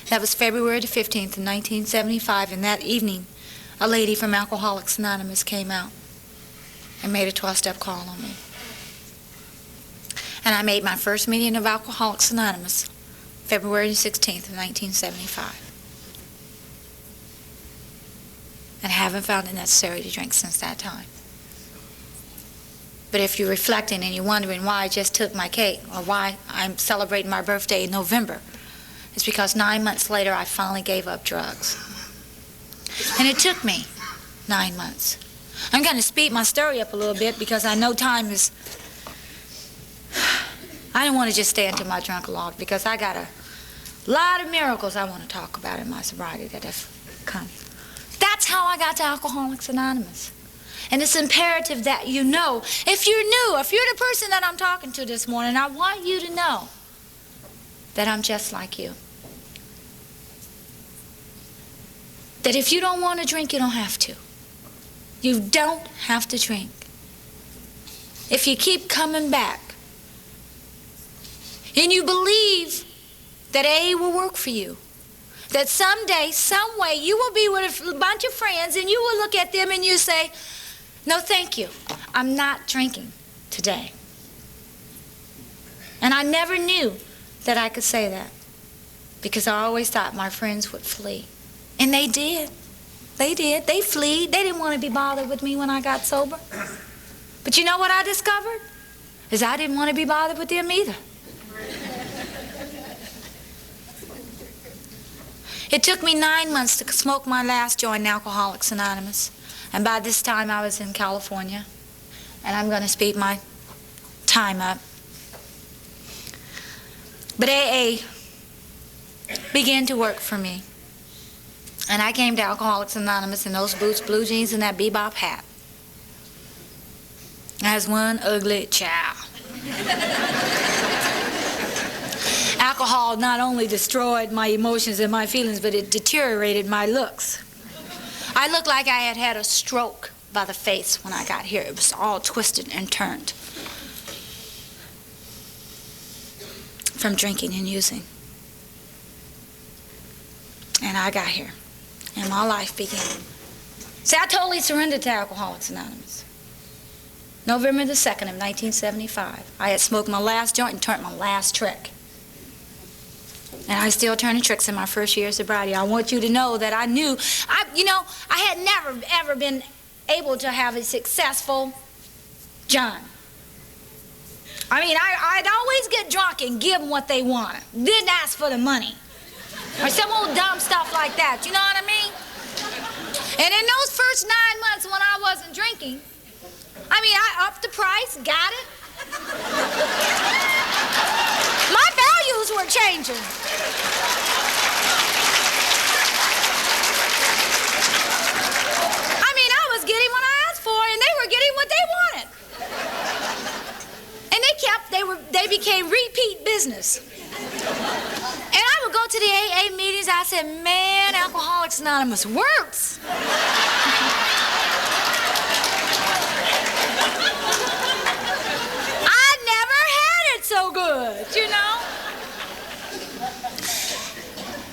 That was February the 15th in 1975, and that evening, a lady from Alcoholics Anonymous came out and made a 12-step call on me. And I made my first meeting of Alcoholics Anonymous February the 16th of 1975. And I haven't found it necessary to drink since that time. But if you're reflecting and you're wondering why I just took my cake or why I'm celebrating my birthday in November, it's because 9 months later I finally gave up drugs. And it took me 9 months. I'm going to speed my story up a little bit because I know time is... I don't want to just stay into my drunk log because I got a lot of miracles I want to talk about in my sobriety that have come. That's how I got to Alcoholics Anonymous. And it's imperative that you know. If you're new, if you're the person that I'm talking to this morning, I want you to know that I'm just like you. That if you don't want to drink, you don't have to. You don't have to drink. If you keep coming back and you believe that AA will work for you, that someday, some way, you will be with a bunch of friends and you will look at them and you say, no, thank you. I'm not drinking today. And I never knew that I could say that because I always thought my friends would flee. And they did. They did. They fled. They didn't want to be bothered with me when I got sober. But you know what I discovered? Is I didn't want to be bothered with them either. It took me 9 months to smoke my last joint in Alcoholics Anonymous. And by this time I was in California. And I'm going to speed my time up. But AA began to work for me. And I came to Alcoholics Anonymous in those boots, blue jeans, and that bebop hat. As one ugly child. Alcohol not only destroyed my emotions and my feelings, but it deteriorated my looks. I looked like I had had a stroke by the face when I got here. It was all twisted and turned from drinking and using. And I got here, and my life began. See, I totally surrendered to Alcoholics Anonymous. November the 2nd of 1975. I had smoked my last joint and turned my last trick. And I still turning tricks in my first year of sobriety. I want you to know that I knew, I had never, ever been able to have a successful John. I mean, I'd always get drunk and give them what they wanted. Didn't ask for the money. Or some old dumb stuff like that, you know what I mean? And in those first 9 months when I wasn't drinking, I upped the price, got it. My values were changing. I was getting what I asked for, and they were getting what they wanted. And they became repeat business. And I would go to the AA meetings. I said, man, Alcoholics Anonymous works. I never had it so good, you know?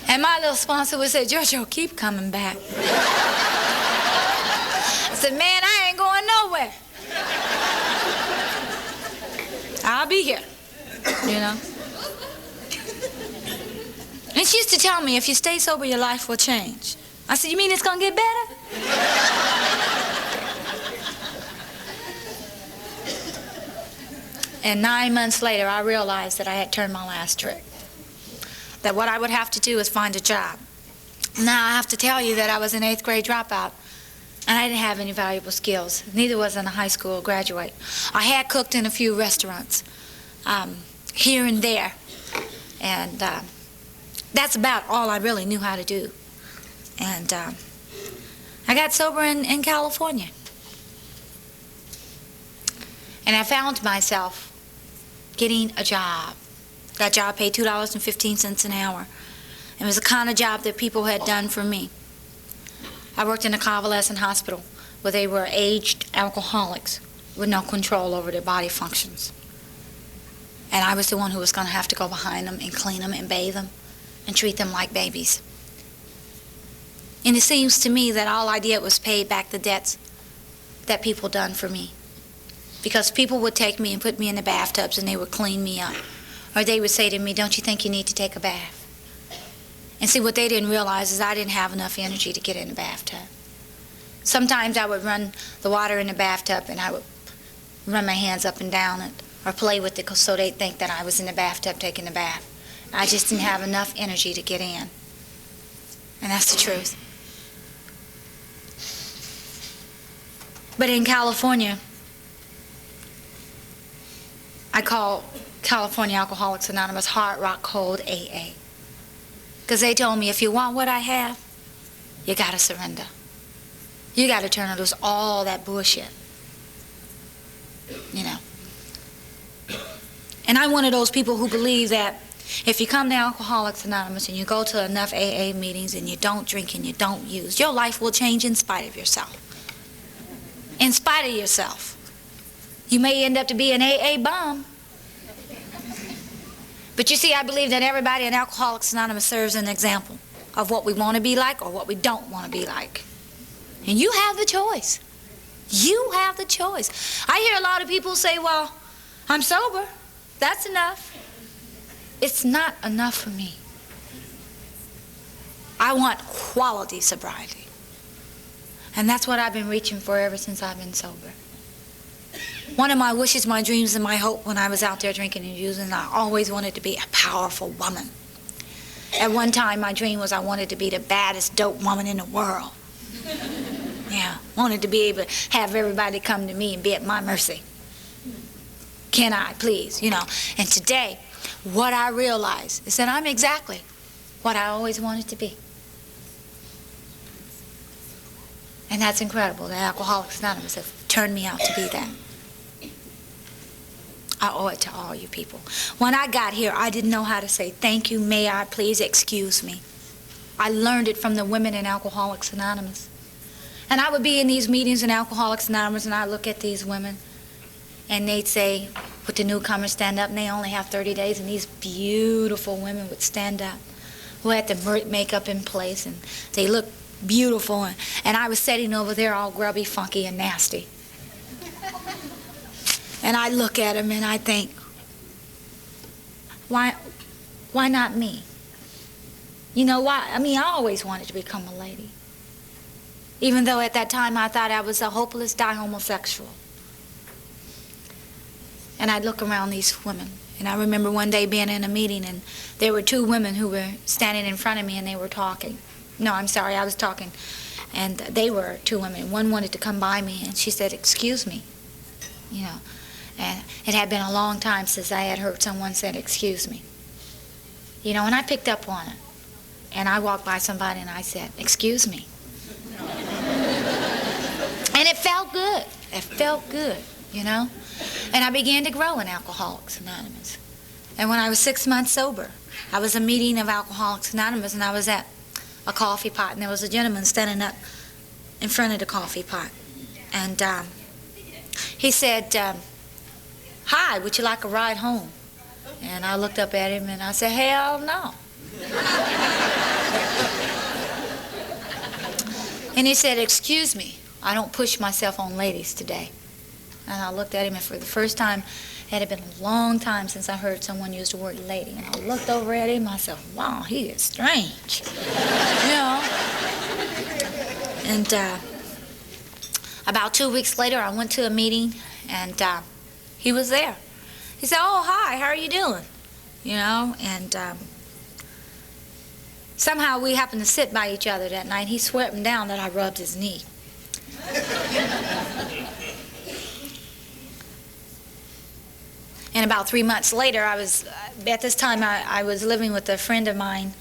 And my little sponsor would say, Jojo, keep coming back. I said, man, I ain't going nowhere. I'll be here, you know? And she used to tell me, if you stay sober, your life will change. I said, you mean it's gonna get better? And 9 months later, I realized that I had turned my last trick. That what I would have to do is find a job. Now, I have to tell you that I was an 8th grade dropout, and I didn't have any valuable skills. Neither was I a high school graduate. I had cooked in a few restaurants, here and there, and that's about all I really knew how to do. And I got sober in California. And I found myself getting a job. That job paid $2.15 an hour. It was the kind of job that people had done for me. I worked in a convalescent hospital where they were aged alcoholics with no control over their body functions. And I was the one who was going to have to go behind them and clean them and bathe them and treat them like babies. And it seems to me that all I did was pay back the debts that people done for me. Because people would take me and put me in the bathtubs and they would clean me up. Or they would say to me, don't you think you need to take a bath? And see, what they didn't realize is I didn't have enough energy to get in the bathtub. Sometimes I would run the water in the bathtub and I would run my hands up and down it or play with it so they'd think that I was in the bathtub taking a bath. I just didn't have enough energy to get in. And that's the truth. But in California, I call California Alcoholics Anonymous Hard Rock Cold AA. Because they told me, if you want what I have, you got to surrender. You got to turn loose all that bullshit. You know. And I'm one of those people who believe that if you come to Alcoholics Anonymous and you go to enough AA meetings and you don't drink and you don't use, your life will change in spite of yourself. In spite of yourself. You may end up to be an AA bum. But you see, I believe that everybody in Alcoholics Anonymous serves an example of what we want to be like or what we don't want to be like. And you have the choice. You have the choice. I hear a lot of people say, well, I'm sober. That's enough. It's not enough for me. I want quality sobriety. And that's what I've been reaching for ever since I've been sober. One of my wishes, my dreams, and my hope when I was out there drinking and using, I always wanted to be a powerful woman. At one time, my dream was I wanted to be the baddest dope woman in the world. Yeah, wanted to be able to have everybody come to me and be at my mercy. Can I, please, you know? And today, what I realize is that I'm exactly what I always wanted to be. And that's incredible that Alcoholics Anonymous have turned me out to be that. I owe it to all you people. When I got here, I didn't know how to say, thank you, may I, please, excuse me. I learned it from the women in Alcoholics Anonymous. And I would be in these meetings in Alcoholics Anonymous, and I'd look at these women, and they'd say, would the newcomers stand up? And they only have 30 days, and these beautiful women would stand up, who had the makeup in place, and they looked beautiful. And I was sitting over there all grubby, funky, and nasty. And I look at them and I think, why not me? You know why? I mean, I always wanted to become a lady. Even though at that time I thought I was a hopeless homosexual. And I'd look around these women. And I remember one day being in a meeting and there were two women who were standing in front of me and they were talking. No, I'm sorry, I was talking. And they were two women. One wanted to come by me and she said, excuse me, you know. And it had been a long time since I had heard someone say, excuse me. You know, and I picked up on it. And I walked by somebody and I said, excuse me. And it felt good. It felt good, you know. And I began to grow in Alcoholics Anonymous. And when I was 6 months sober, I was at a meeting of Alcoholics Anonymous, and I was at a coffee pot, and there was a gentleman standing up in front of the coffee pot. And he said, "Hi, would you like a ride home?" And I looked up at him and I said, "Hell no." And he said, "Excuse me, I don't push myself on ladies today." And I looked at him, and for the first time, it had been a long time since I heard someone use the word lady. And I looked over at him, I said, "Wow, he is strange." You know? And about 2 weeks later, I went to a meeting, and he was there. He said, "Oh, hi, how are you doing?" You know, and somehow we happened to sit by each other that night. He swept him down that I rubbed his knee. And about 3 months later, at this time, I was living with a friend of mine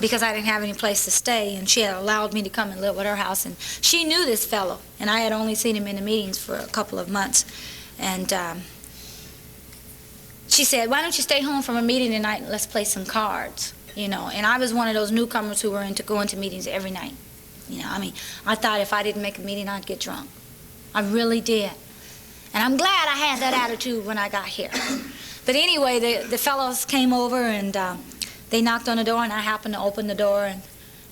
because I didn't have any place to stay, and she had allowed me to come and live with her house. And she knew this fellow, and I had only seen him in the meetings for a couple of months. And she said, "Why don't you stay home from a meeting tonight and let's play some cards?" You know, and I was one of those newcomers who were into going to meetings every night. You know, I mean, I thought if I didn't make a meeting, I'd get drunk. I really did. And I'm glad I had that attitude when I got here. But anyway, the fellows came over, and they knocked on the door, and I happened to open the door, and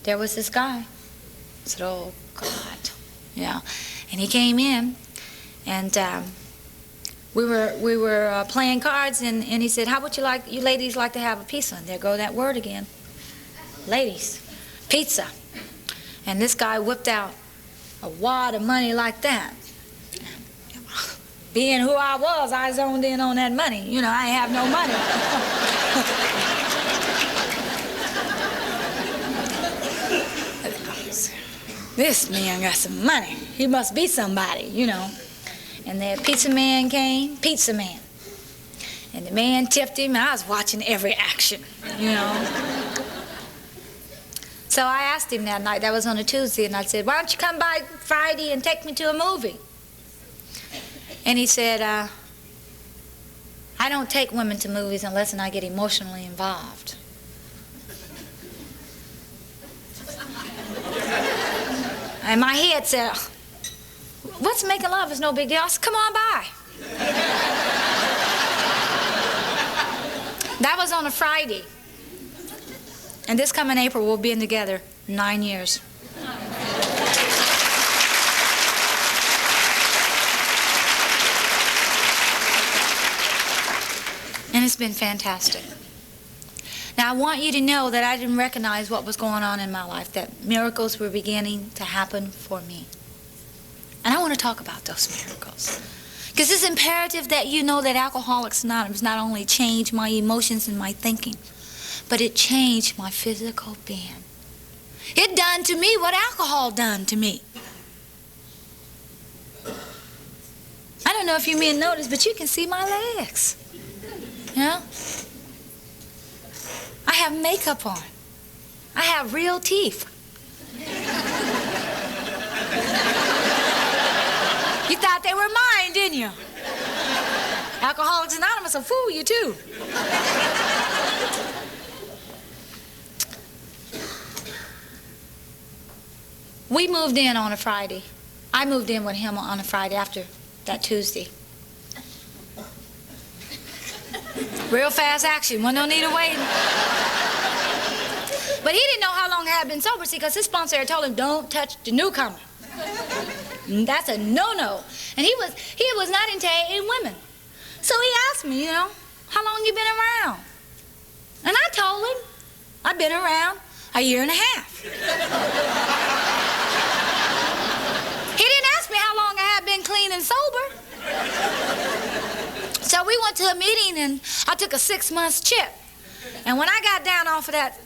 there was this guy. I said, "Oh, God." You know, and he came in, and we were playing cards, and he said, "How would you ladies like to have a pizza?" And there go that word again. Ladies, pizza. And this guy whipped out a wad of money like that. Being who I was, I zoned in on that money. You know, I ain't have no money. This man got some money. He must be somebody, you know. And the pizza man came, pizza man. And the man tipped him, and I was watching every action, you know. So I asked him that night, that was on a Tuesday, and I said, "Why don't you come by Friday and take me to a movie?" And he said, "I don't take women to movies unless I get emotionally involved." And my head said, "What's making love is no big deal." I said, "Come on by." That was on a Friday. And this coming April, we'll be in together 9 years. And it's been fantastic. Now, I want you to know that I didn't recognize what was going on in my life, that miracles were beginning to happen for me. And I want to talk about those miracles. Because it's imperative that you know that Alcoholics Anonymous not only changed my emotions and my thinking, but it changed my physical being. It done to me what alcohol done to me. I don't know if you men noticed, but you can see my legs. You know? I have makeup on. I have real teeth. You thought they were mine, didn't you? Alcoholics Anonymous will fool you, too. We moved in on a Friday. I moved in with him on a Friday after that Tuesday. Real fast action, no need to wait. But he didn't know how long I had been sober, see, because his sponsor had told him, "Don't touch the newcomer." That's a no-no. And he was not into women. So he asked me, you know, "How long you been around?" And I told him, "I've been around a year and a half." He didn't ask me how long I had been clean and sober. So we went to a meeting, and I took a 6 months chip. And when I got down off of that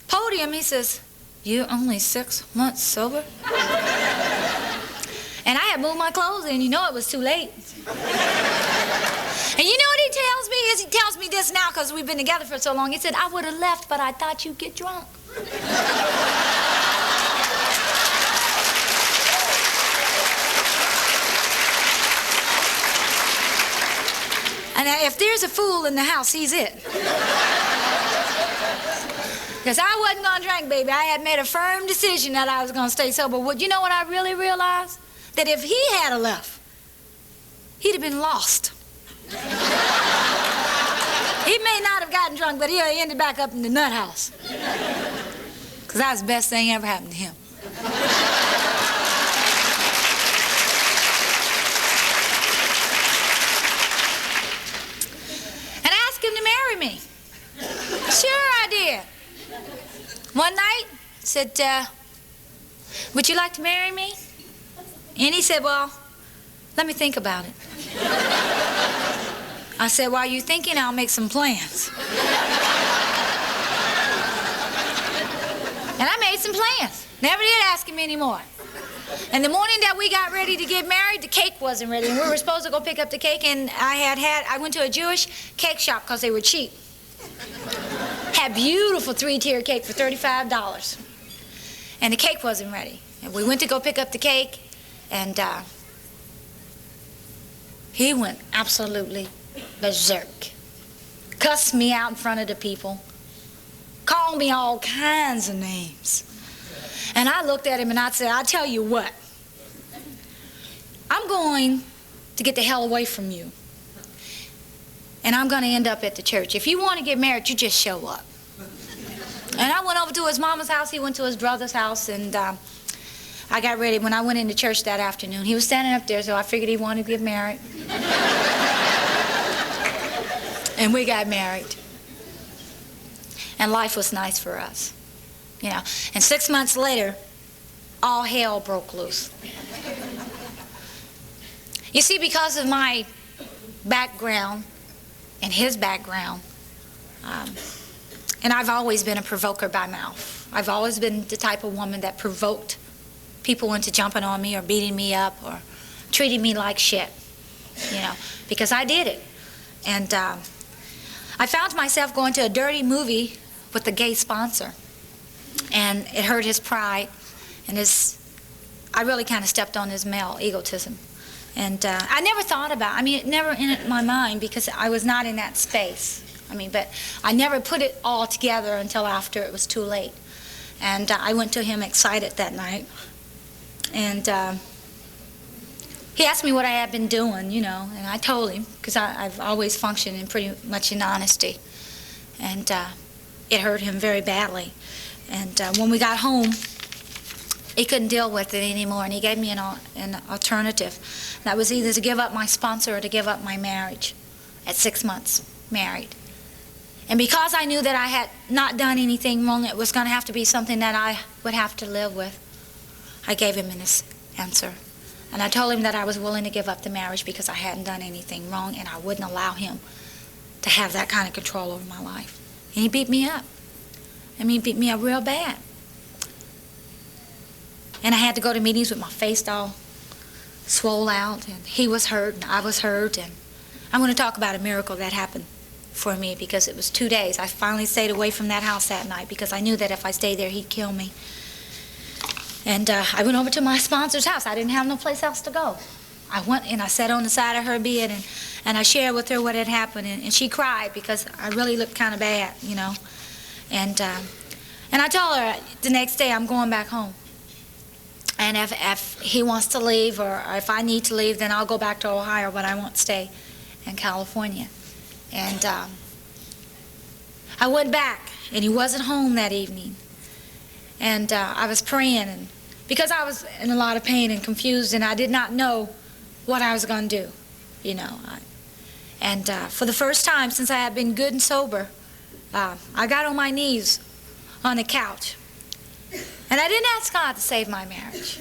podium, he says, "You're only 6 months sober?" And I had moved my clothes, and you know it was too late. And you know what he tells me? He tells me this now because we've been together for so long. He said, "I would have left, but I thought you'd get drunk." And And if there's a fool in the house, he's it. Because I wasn't going to drink, baby. I had made a firm decision that I was going to stay sober. Well, you know what I really realized? That if he had a left, he'd have been lost. He may not have gotten drunk, but he'd have ended back up in the nut house. Because that was the best thing ever happened to him. And I asked him to marry me. Sure, I did. One night, I said, would you like to marry me? And he said, well, let me think about it. I said, while you're thinking, I'll make some plans. And I made some plans. Never did ask him anymore. And the morning that we got ready to get married, the cake wasn't ready. And we were supposed to go pick up the cake, and I went to a Jewish cake shop because they were cheap. Had beautiful 3-tier cake for $35. And the cake wasn't ready. And we went to go pick up the cake, and he went absolutely berserk. Cussed me out in front of the people. Called me all kinds of names. And I looked at him and I said, I'll tell you what. I'm going to get the hell away from you. And I'm going to end up at the church. If you want to get married, you just show up. And I went over to his mama's house. He went to his brother's house. And I got ready. When I went into church that afternoon, he was standing up there, so I figured he wanted to get married. And we got married. And life was nice for us, you know. And 6 months later, all hell broke loose. You see, because of my background and his background, and I've always been a provoker by mouth. I've always been the type of woman that provoked people into jumping on me or beating me up or treating me like shit, you know, because I did it. And I found myself going to a dirty movie with a gay sponsor, and it hurt his pride, and I really kind of stepped on his male egotism. And I never thought about, it never entered my mind because I was not in that space. But I never put it all together until after it was too late. And I went to him excited that night, and he asked me what I had been doing, you know, and I told him, because I've always functioned in pretty much in honesty. And it hurt him very badly. And when we got home, he couldn't deal with it anymore, and he gave me an alternative. That was either to give up my sponsor or to give up my marriage at 6 months married. And because I knew that I had not done anything wrong, it was going to have to be something that I would have to live with, I gave him an answer. And I told him that I was willing to give up the marriage because I hadn't done anything wrong, and I wouldn't allow him to have that kind of control over my life. And he beat me up. He beat me up real bad. And I had to go to meetings with my face all swole out, and he was hurt, and I was hurt. And I'm going to talk about a miracle that happened for me, because it was 2 days. I finally stayed away from that house that night because I knew that if I stayed there, he'd kill me. And I went over to my sponsor's house. I didn't have no place else to go. I went and I sat on the side of her bed, and I shared with her what had happened, and she cried because I really looked kind of bad, you know. And I told her the next day I'm going back home. And if he wants to leave, or if I need to leave, then I'll go back to Ohio, but I won't stay in California. And I went back, and he wasn't home that evening. And I was praying, and because I was in a lot of pain and confused, and I did not know what I was going to do, you know. And for the first time since I had been good and sober, I got on my knees on the couch. And I didn't ask God to save my marriage.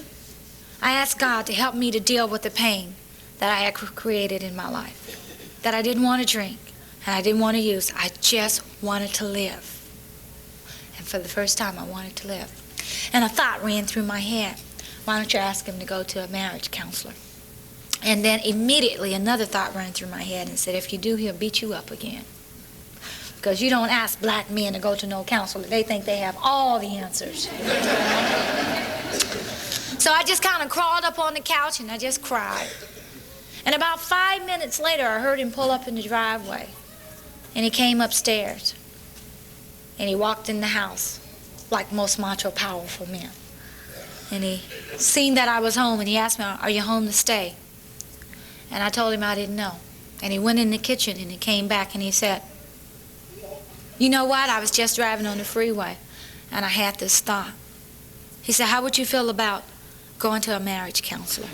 I asked God to help me to deal with the pain that I had created in my life, that I didn't want to drink, and I didn't want to use. I just wanted to live. And for the first time, I wanted to live. And a thought ran through my head. Why don't you ask him to go to a marriage counselor? And then immediately another thought ran through my head and said, if you do, he'll beat you up again. Because you don't ask black men to go to no counselor. They think they have all the answers. So I just kind of crawled up on the couch and I just cried. And about 5 minutes later, I heard him pull up in the driveway. And he came upstairs. And he walked in the house like most macho, powerful men. And he seen that I was home, and he asked me, "Are you home to stay?" And I told him I didn't know. And he went in the kitchen, and he came back, and he said, "You know what? I was just driving on the freeway, and I had this thought." He said, "How would you feel about going to a marriage counselor?"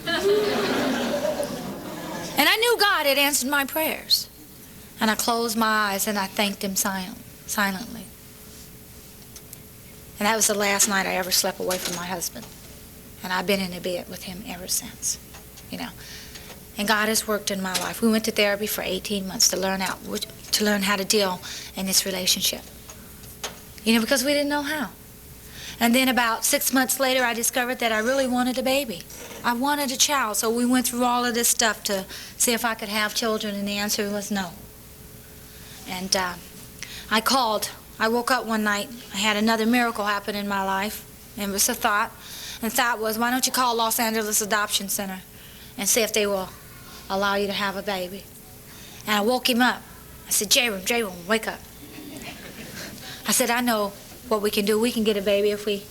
And I knew God had answered my prayers. And I closed my eyes, and I thanked him silently. And that was the last night I ever slept away from my husband. And I've been in a bed with him ever since, you know. And God has worked in my life. We went to therapy for 18 months to learn how to deal in this relationship. You know, because we didn't know how. And then about 6 months later, I discovered that I really wanted a baby. I wanted a child, so we went through all of this stuff to see if I could have children, and the answer was no. And I called. I woke up one night. I had another miracle happen in my life, and it was a thought. And the thought was, why don't you call Los Angeles Adoption Center and see if they will allow you to have a baby? And I woke him up. I said, J-Room, wake up. I said, I know what we can do. We can get a baby if we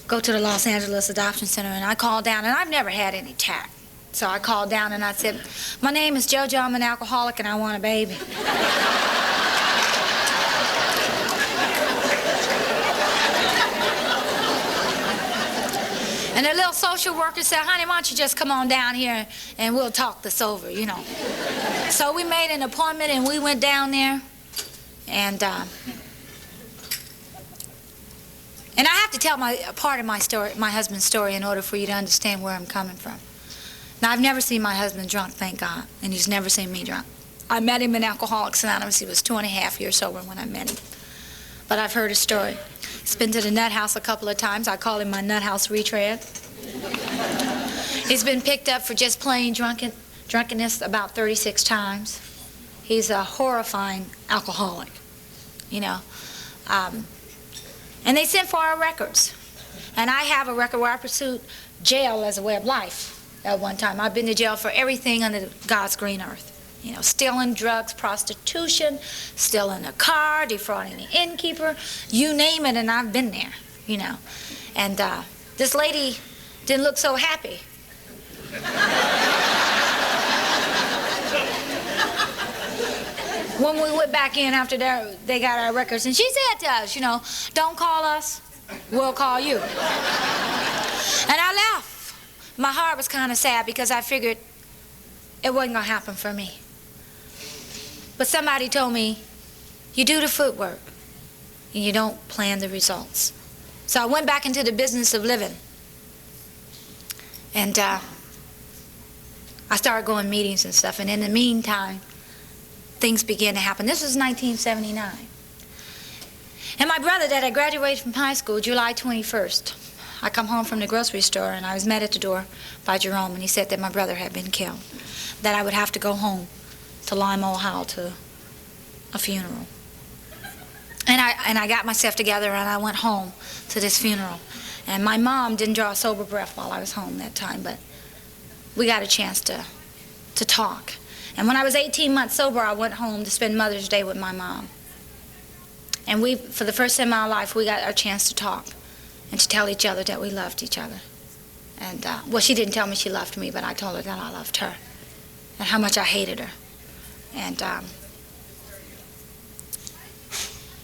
go to the Los Angeles Adoption Center. And I called down, and I've never had any tact. So I called down and I said, "My name is Jojo, I'm an alcoholic, and I want a baby." And the little social worker said, "Honey, why don't you just come on down here and we'll talk this over, you know." So we made an appointment, and we went down there. And I have to tell part of my story, my husband's story, in order for you to understand where I'm coming from. Now, I've never seen my husband drunk, thank God, and he's never seen me drunk. I met him in Alcoholics Anonymous. He was 2.5 years sober when I met him. But I've heard his story. He's been to the nut house a couple of times. I call him my nut house retread. He's been picked up for just plain drunkenness about 36 times. He's a horrifying alcoholic, you know. And they sent for our records. And I have a record where I pursued jail as a way of life. At one time, I've been to jail for everything under God's green earth. You know, stealing drugs, prostitution, stealing a car, defrauding the innkeeper, you name it, and I've been there, you know. And this lady didn't look so happy. When we went back in after they got our records, and she said to us, you know, "Don't call us, we'll call you." And I left. My heart was kind of sad because I figured it wasn't going to happen for me. But somebody told me, you do the footwork and you don't plan the results. So I went back into the business of living. And I started going to meetings and stuff. And in the meantime, things began to happen. This was 1979. And my brother that I graduated from high school, July 21st, I come home from the grocery store, and I was met at the door by Jerome, and he said that my brother had been killed, that I would have to go home to Lima, Ohio, to a funeral. And I got myself together, and I went home to this funeral. And my mom didn't draw a sober breath while I was home that time, but we got a chance to talk. And when I was 18 months sober, I went home to spend Mother's Day with my mom. And we, for the first time in our life, we got a chance to talk and to tell each other that we loved each other. And, well, she didn't tell me she loved me, but I told her that I loved her and how much I hated her. And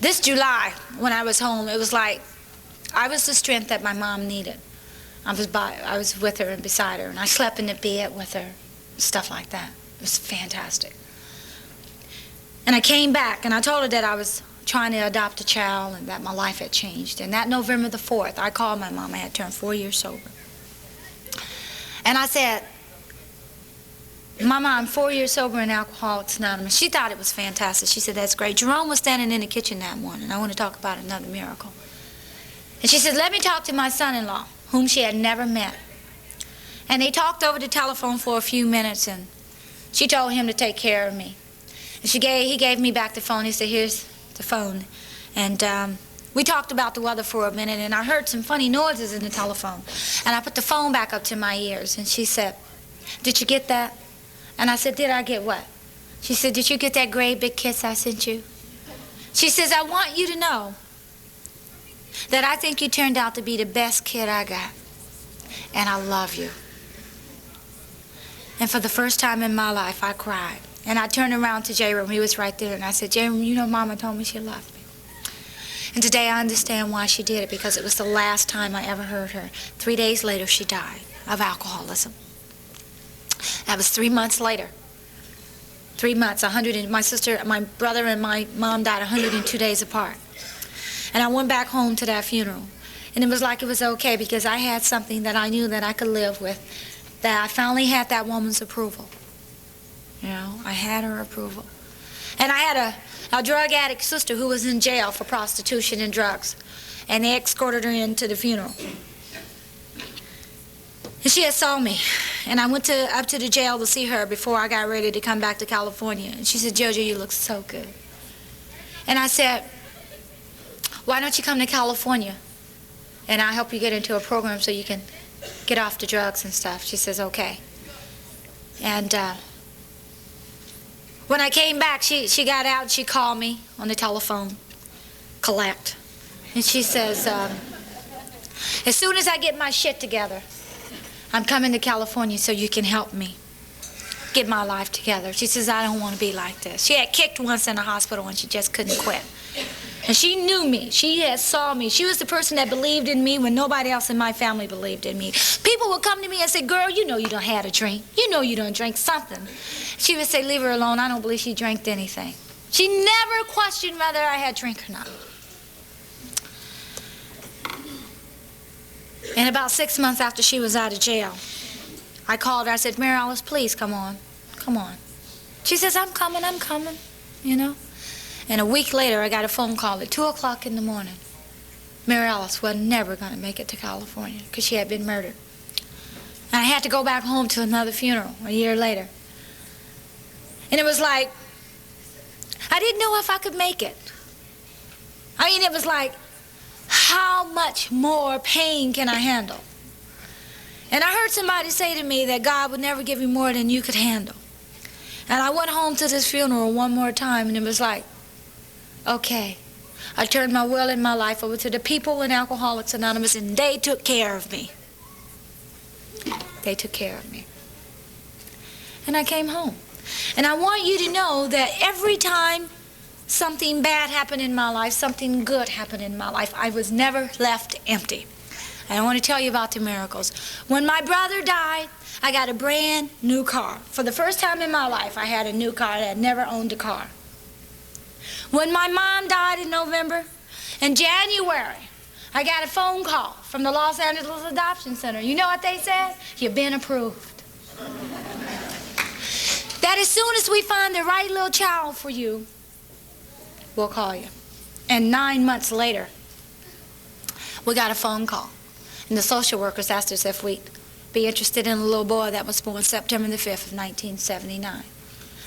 this July, when I was home, it was like I was the strength that my mom needed. I was with her and beside her, and I slept in the bed with her, stuff like that. It was fantastic. And I came back, and I told her that I was trying to adopt a child and that my life had changed. And that November the 4th, I called my mom. I had turned 4 years sober. And I said, "Mama, I'm 4 years sober in Alcoholics Anonymous." She thought it was fantastic. She said, "That's great." Jerome was standing in the kitchen that morning. I want to talk about another miracle. And she said, "Let me talk to my son-in-law," whom she had never met. And they talked over the telephone for a few minutes, and she told him to take care of me. And he gave me back the phone. He said, "Here's the phone." And we talked about the weather for a minute, and I heard some funny noises in the telephone. And I put the phone back up to my ears, and she said, Did you get that? And I said, did I get what? She said, did you get that great big kiss I sent you? She says, I want you to know that I think you turned out to be the best kid I got. And I love you. And for the first time in my life, I cried. And I turned around to J-Room. He was right there. And I said, J-Room, you know Mama told me she loved me. And today I understand why she did it, because it was the last time I ever heard her. 3 days later, she died of alcoholism. That was 3 months later. 3 months, my sister, my brother, and my mom died 102 days apart. And I went back home to that funeral. And it was like it was okay, because I had something that I knew that I could live with, that I finally had that woman's approval. You know, I had her approval. And I had a drug addict sister who was in jail for prostitution and drugs. And they escorted her into the funeral. And she had saw me. And I went up to the jail to see her before I got ready to come back to California. And she said, Jojo, you look so good. And I said, why don't you come to California? And I'll help you get into a program so you can get off the drugs and stuff. She says, okay. And when I came back, she got out and she called me on the telephone, Colette. And she says, as soon as I get my shit together, I'm coming to California so you can help me get my life together. She says, I don't want to be like this. She had kicked once in the hospital and she just couldn't quit. And she knew me. She had saw me. She was the person that believed in me when nobody else in my family believed in me. People would come to me and say, girl, you know you don't have a drink. You know you don't drink something. She would say, leave her alone. I don't believe she drank anything. She never questioned whether I had drink or not. And about 6 months after she was out of jail, I called her. I said, Mary Alice, please come on. Come on. She says, I'm coming, you know. And a week later, I got a phone call at 2 o'clock in the morning. Mary Alice was never going to make it to California because she had been murdered. And I had to go back home to another funeral a year later. And it was like, I didn't know if I could make it. I mean, it was like, how much more pain can I handle? And I heard somebody say to me that God would never give you more than you could handle. And I went home to this funeral one more time, and it was like, okay. I turned my will and my life over to the people in Alcoholics Anonymous, and they took care of me. They took care of me. And I came home. And I want you to know that every time something bad happened in my life, something good happened in my life, I was never left empty. And I want to tell you about the miracles. When my brother died, I got a brand new car. For the first time in my life, I had a new car. I had never owned a car. When my mom died in November, in January, I got a phone call from the Los Angeles Adoption Center. You know what they said? You've been approved. That as soon as we find the right little child for you, we'll call you. And 9 months later, we got a phone call. And the social workers asked us if we'd be interested in a little boy that was born September the 5th of 1979.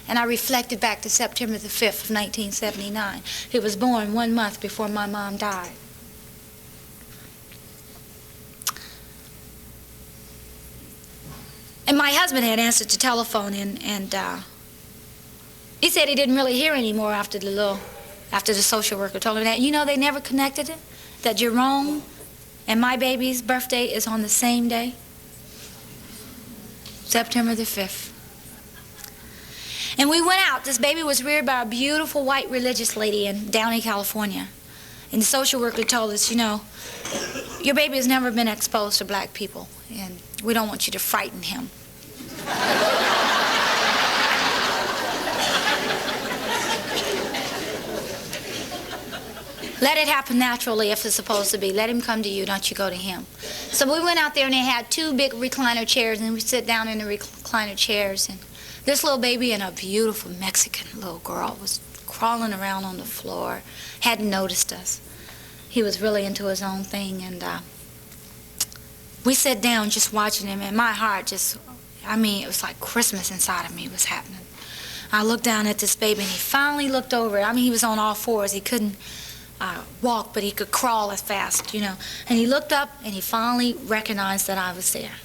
And I reflected back to September the 5th of 1979. He was born 1 month before my mom died. And my husband had answered the telephone, and he said he didn't really hear anymore after the social worker told him that. You know, they never connected it, that Jerome and my baby's birthday is on the same day, September the 5th. And we went out. This baby was reared by a beautiful white religious lady in Downey, California. And the social worker told us, you know, your baby has never been exposed to black people, and we don't want you to frighten him. Let it happen naturally if it's supposed to be. Let him come to you, don't you go to him. So we went out there, and they had 2 big recliner chairs, and we sit down in the recliner chairs, and this little baby and a beautiful Mexican little girl was crawling around on the floor, hadn't noticed us. He was really into his own thing, and we sat down just watching him, and my heart just, I mean, it was like Christmas inside of me was happening. I looked down at this baby, and he finally looked over. I mean, he was on all fours. He couldn't walk, but he could crawl as fast, you know. And he looked up, and he finally recognized that I was there.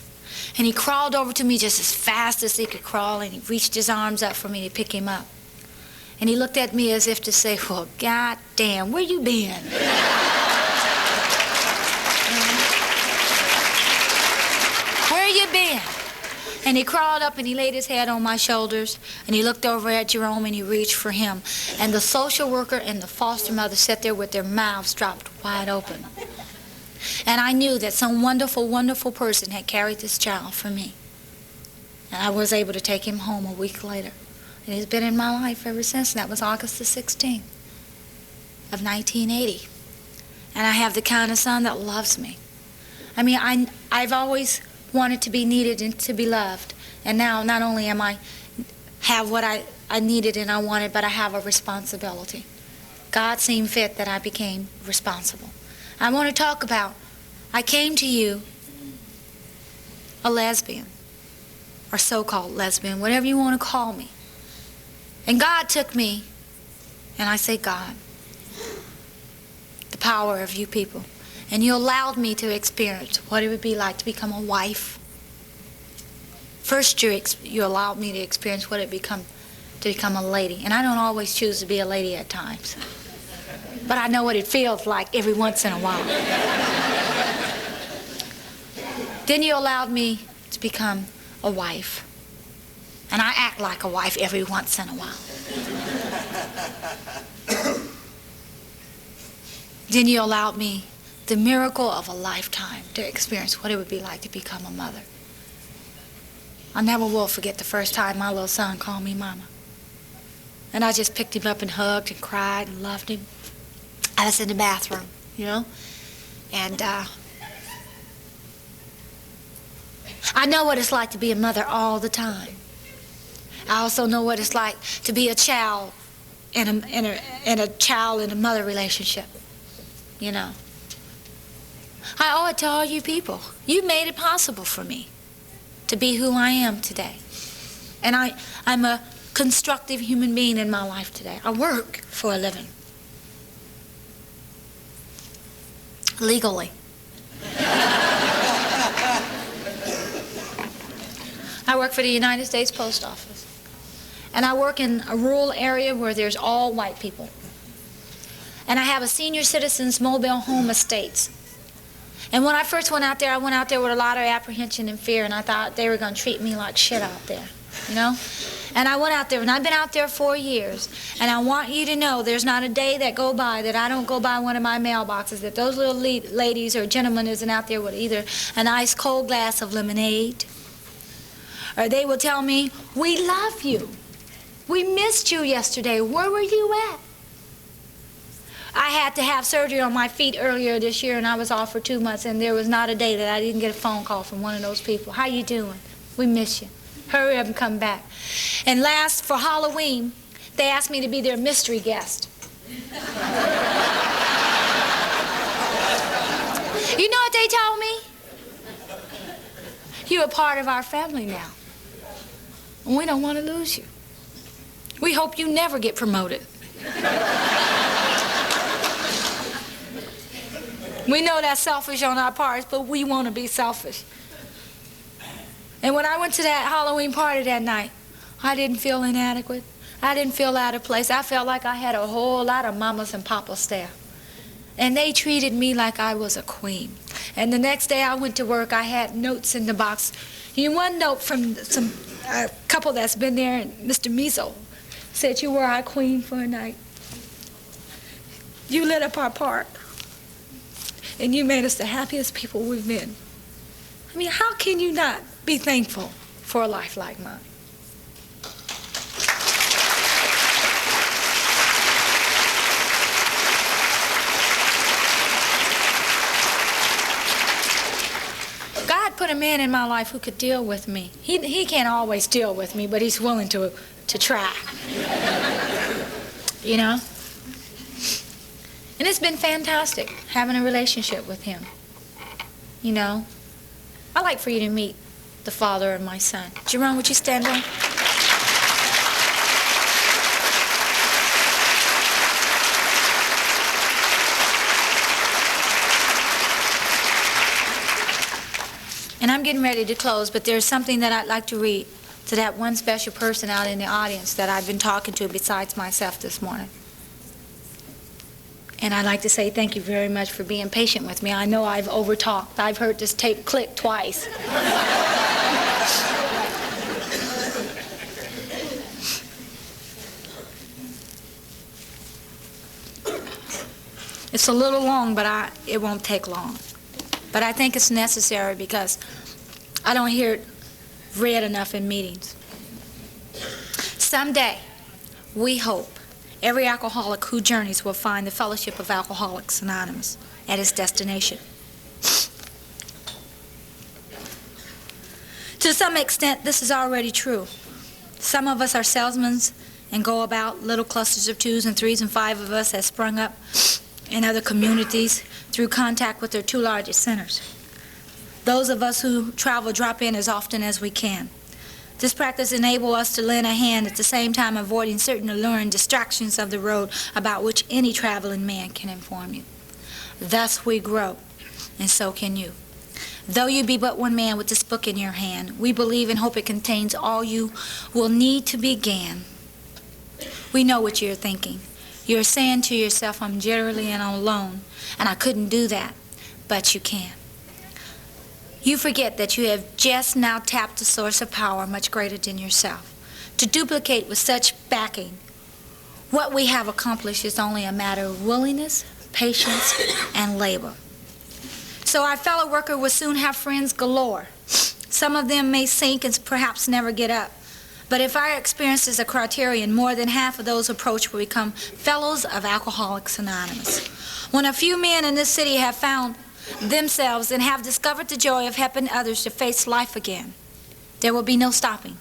And he crawled over to me just as fast as he could crawl, and he reached his arms up for me to pick him up. And he looked at me as if to say, well, God damn, where you been? Where you been? And he crawled up and he laid his head on my shoulders, and he looked over at Jerome and he reached for him. And the social worker and the foster mother sat there with their mouths dropped wide open. And I knew that some wonderful, wonderful person had carried this child for me. And I was able to take him home a week later. And he's been in my life ever since. And that was August the 16th of 1980. And I have the kind of son that loves me. I mean, I've always wanted to be needed and to be loved. And now not only am I have what I needed and I wanted, but I have a responsibility. God seemed fit that I became responsible. I want to talk about, I came to you a lesbian, or so-called lesbian, whatever you want to call me. And God took me, and I say God, the power of you people. And you allowed me to experience what it would be like to become a wife. First, you allowed me to experience what it to become a lady. And I don't always choose to be a lady at times. But I know what it feels like every once in a while. Then you allowed me to become a wife. And I act like a wife every once in a while. Then you allowed me the miracle of a lifetime to experience what it would be like to become a mother. I never will forget the first time my little son called me mama. And I just picked him up and hugged and cried and loved him. I was in the bathroom, you know, and I know what it's like to be a mother all the time. I also know what it's like to be a child in a child and a mother relationship, you know. I owe it to all you people. You made it possible for me to be who I am today. And I'm a constructive human being in my life today. I work for a living. Legally. I work for the United States Post Office. And I work in a rural area where there's all white people. And I have a senior citizens mobile home estates. And when I first went out there with a lot of apprehension and fear, and I thought they were going to treat me like shit out there, you know? And I went out there, and I've been out there 4 years. And I want you to know there's not a day that go by that I don't go by one of my mailboxes that those little ladies or gentlemen isn't out there with either an ice cold glass of lemonade, or they will tell me, we love you. We missed you yesterday. Where were you at? I had to have surgery on my feet earlier this year, and I was off for 2 months, and there was not a day that I didn't get a phone call from one of those people. How you doing? We miss you. Hurry up and come back. And last, for Halloween, they asked me to be their mystery guest. You know what they told me? You're a part of our family now, and we don't want to lose you. We hope you never get promoted. We know that's selfish on our parts, but we want to be selfish. And when I went to that Halloween party that night, I didn't feel inadequate. I didn't feel out of place. I felt like I had a whole lot of mamas and papas there. And they treated me like I was a queen. And the next day I went to work, I had notes in the box. One note from a couple that's been there, and Mr. Mizo said, you were our queen for a night. You lit up our park. And you made us the happiest people we've been. I mean, how can you not be thankful for a life like mine? God put a man in my life who could deal with me. He can't always deal with me, but he's willing to try. You know? And it's been fantastic having a relationship with him. You know, I'd like for you to meet the father of my son. Jerome, would you stand up? And I'm getting ready to close, but there's something that I'd like to read to that one special person out in the audience that I've been talking to besides myself this morning. And I'd like to say thank you very much for being patient with me. I know I've overtalked. I've heard this tape click twice. It's a little long, but it won't take long. But I think it's necessary because I don't hear it read enough in meetings. Someday, we hope every alcoholic who journeys will find the Fellowship of Alcoholics Anonymous at its destination. To some extent, this is already true. Some of us are salesmen and go about. Little clusters of 2s and 3s and 5 of us have sprung up in other communities through contact with their 2 largest centers. Those of us who travel drop in as often as we can. This practice enables us to lend a hand at the same time avoiding certain alluring distractions of the road about which any traveling man can inform you. Thus we grow, and so can you. Though you be but one man with this book in your hand, we believe and hope it contains all you will need to begin. We know what you're thinking. You're saying to yourself, I'm jittery and I'm alone, and I couldn't do that, but you can. You forget that you have just now tapped a source of power much greater than yourself. To duplicate with such backing, what we have accomplished is only a matter of willingness, patience, and labor. So our fellow worker will soon have friends galore. Some of them may sink and perhaps never get up. But if our experience is a criterion, more than half of those approached will become fellows of Alcoholics Anonymous. When a few men in this city have found themselves and have discovered the joy of helping others to face life again, there will be no stopping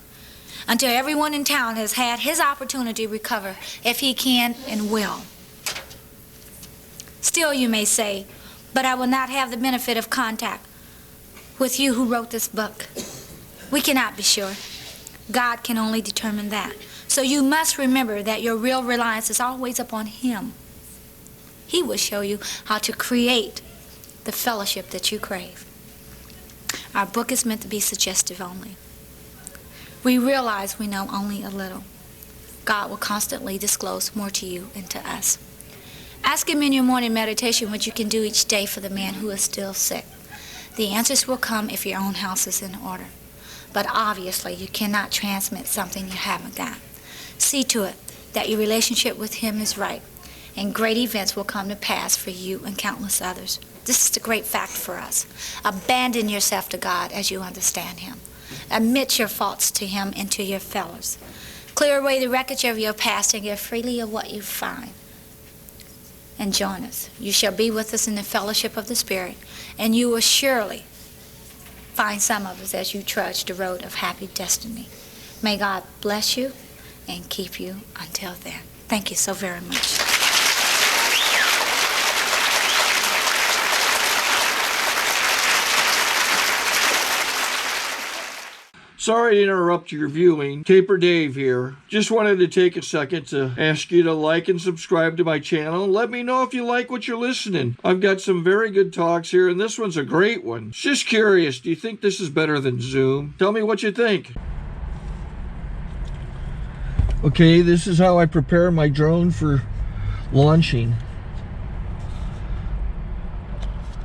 until everyone in town has had his opportunity to recover if he can and will. Still, you may say, but I will not have the benefit of contact with you who wrote this book. We cannot be sure. God can only determine that. So you must remember that your real reliance is always upon Him. He will show you how to create the fellowship that you crave. Our book is meant to be suggestive only. We realize we know only a little. God will constantly disclose more to you and to us. Ask Him in your morning meditation what you can do each day for the man who is still sick. The answers will come if your own house is in order. But obviously, you cannot transmit something you haven't got. See to it that your relationship with Him is right, and great events will come to pass for you and countless others. This is the great fact for us. Abandon yourself to God as you understand Him. Admit your faults to Him and to your fellows. Clear away the wreckage of your past and give freely of what you find. And join us. You shall be with us in the fellowship of the Spirit, and you will surely find some of us as you trudge the road of happy destiny. May God bless you and keep you until then. Thank you so very much. Sorry to interrupt your viewing. Taper Dave here. Just wanted to take a second to ask you to like and subscribe to my channel. Let me know if you like what you're listening. I've got some very good talks here, and this one's a great one. Just curious, do you think this is better than Zoom? Tell me what you think. Okay, this is how I prepare my drone for launching.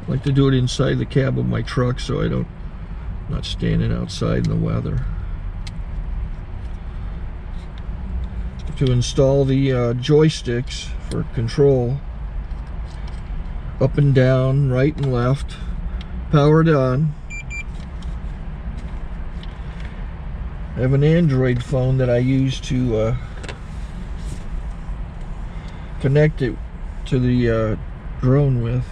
I like to do it inside the cab of my truck so I'm not standing outside in the weather. To install the joysticks for control, up and down, right and left, powered on. I have an Android phone that I use to connect it to the drone with.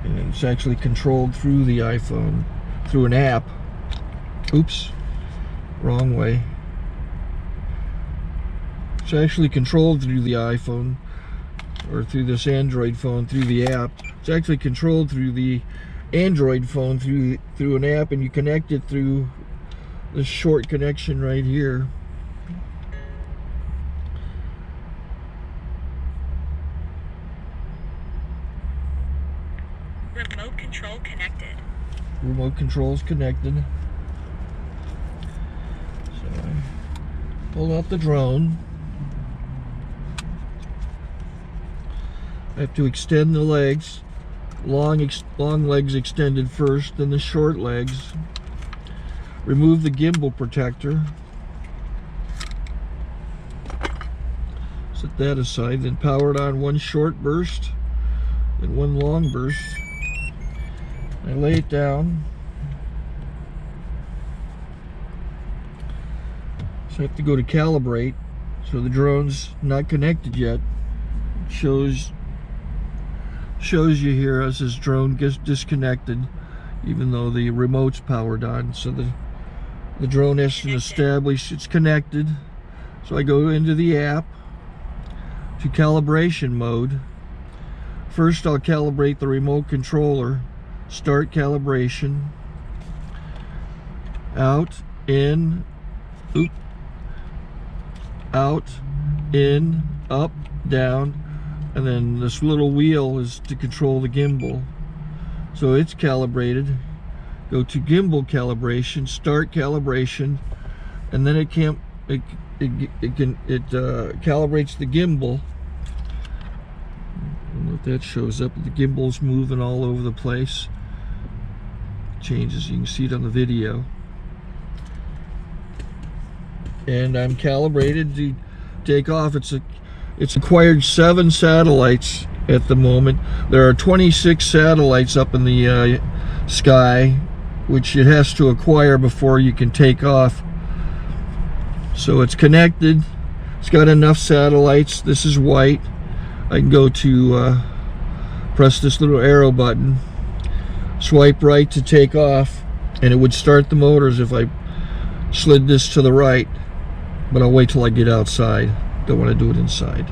And it's actually controlled through the iPhone, through an app. Oops, wrong way. It's actually controlled through the iPhone, or through this Android phone, through the app. It's actually controlled through the Android phone, through an app, and you connect it through this short connection right here. Remote control connected. remote control's connected. So I pull out the drone. I have to extend the legs. Long legs extended first, then the short legs. Remove the gimbal protector. Set that aside, then power it on one short burst and one long burst. I lay it down. So I have to go to calibrate. So the drone's not connected yet. It shows you here as this drone gets disconnected, even though the remote's powered on. So the drone has to establish it's connected. So I go into the app to calibration mode. First I'll calibrate the remote controller. Start calibration. Out, in, out, in, up, down, and then this little wheel is to control the gimbal. So it's calibrated. Go to gimbal calibration, start calibration, and then it calibrates the gimbal. I don't know if that shows up. The gimbal's moving all over the place. Changes, you can see it on the video. And I'm calibrated to take off. It's acquired 7 satellites at the moment. There are 26 satellites up in the sky, which it has to acquire before you can take off. So it's connected. It's got enough satellites. This is white. I can go to press this little arrow button, swipe right to take off, and it would start the motors if I slid this to the right. But I'll wait till I get outside. Don't want to do it inside.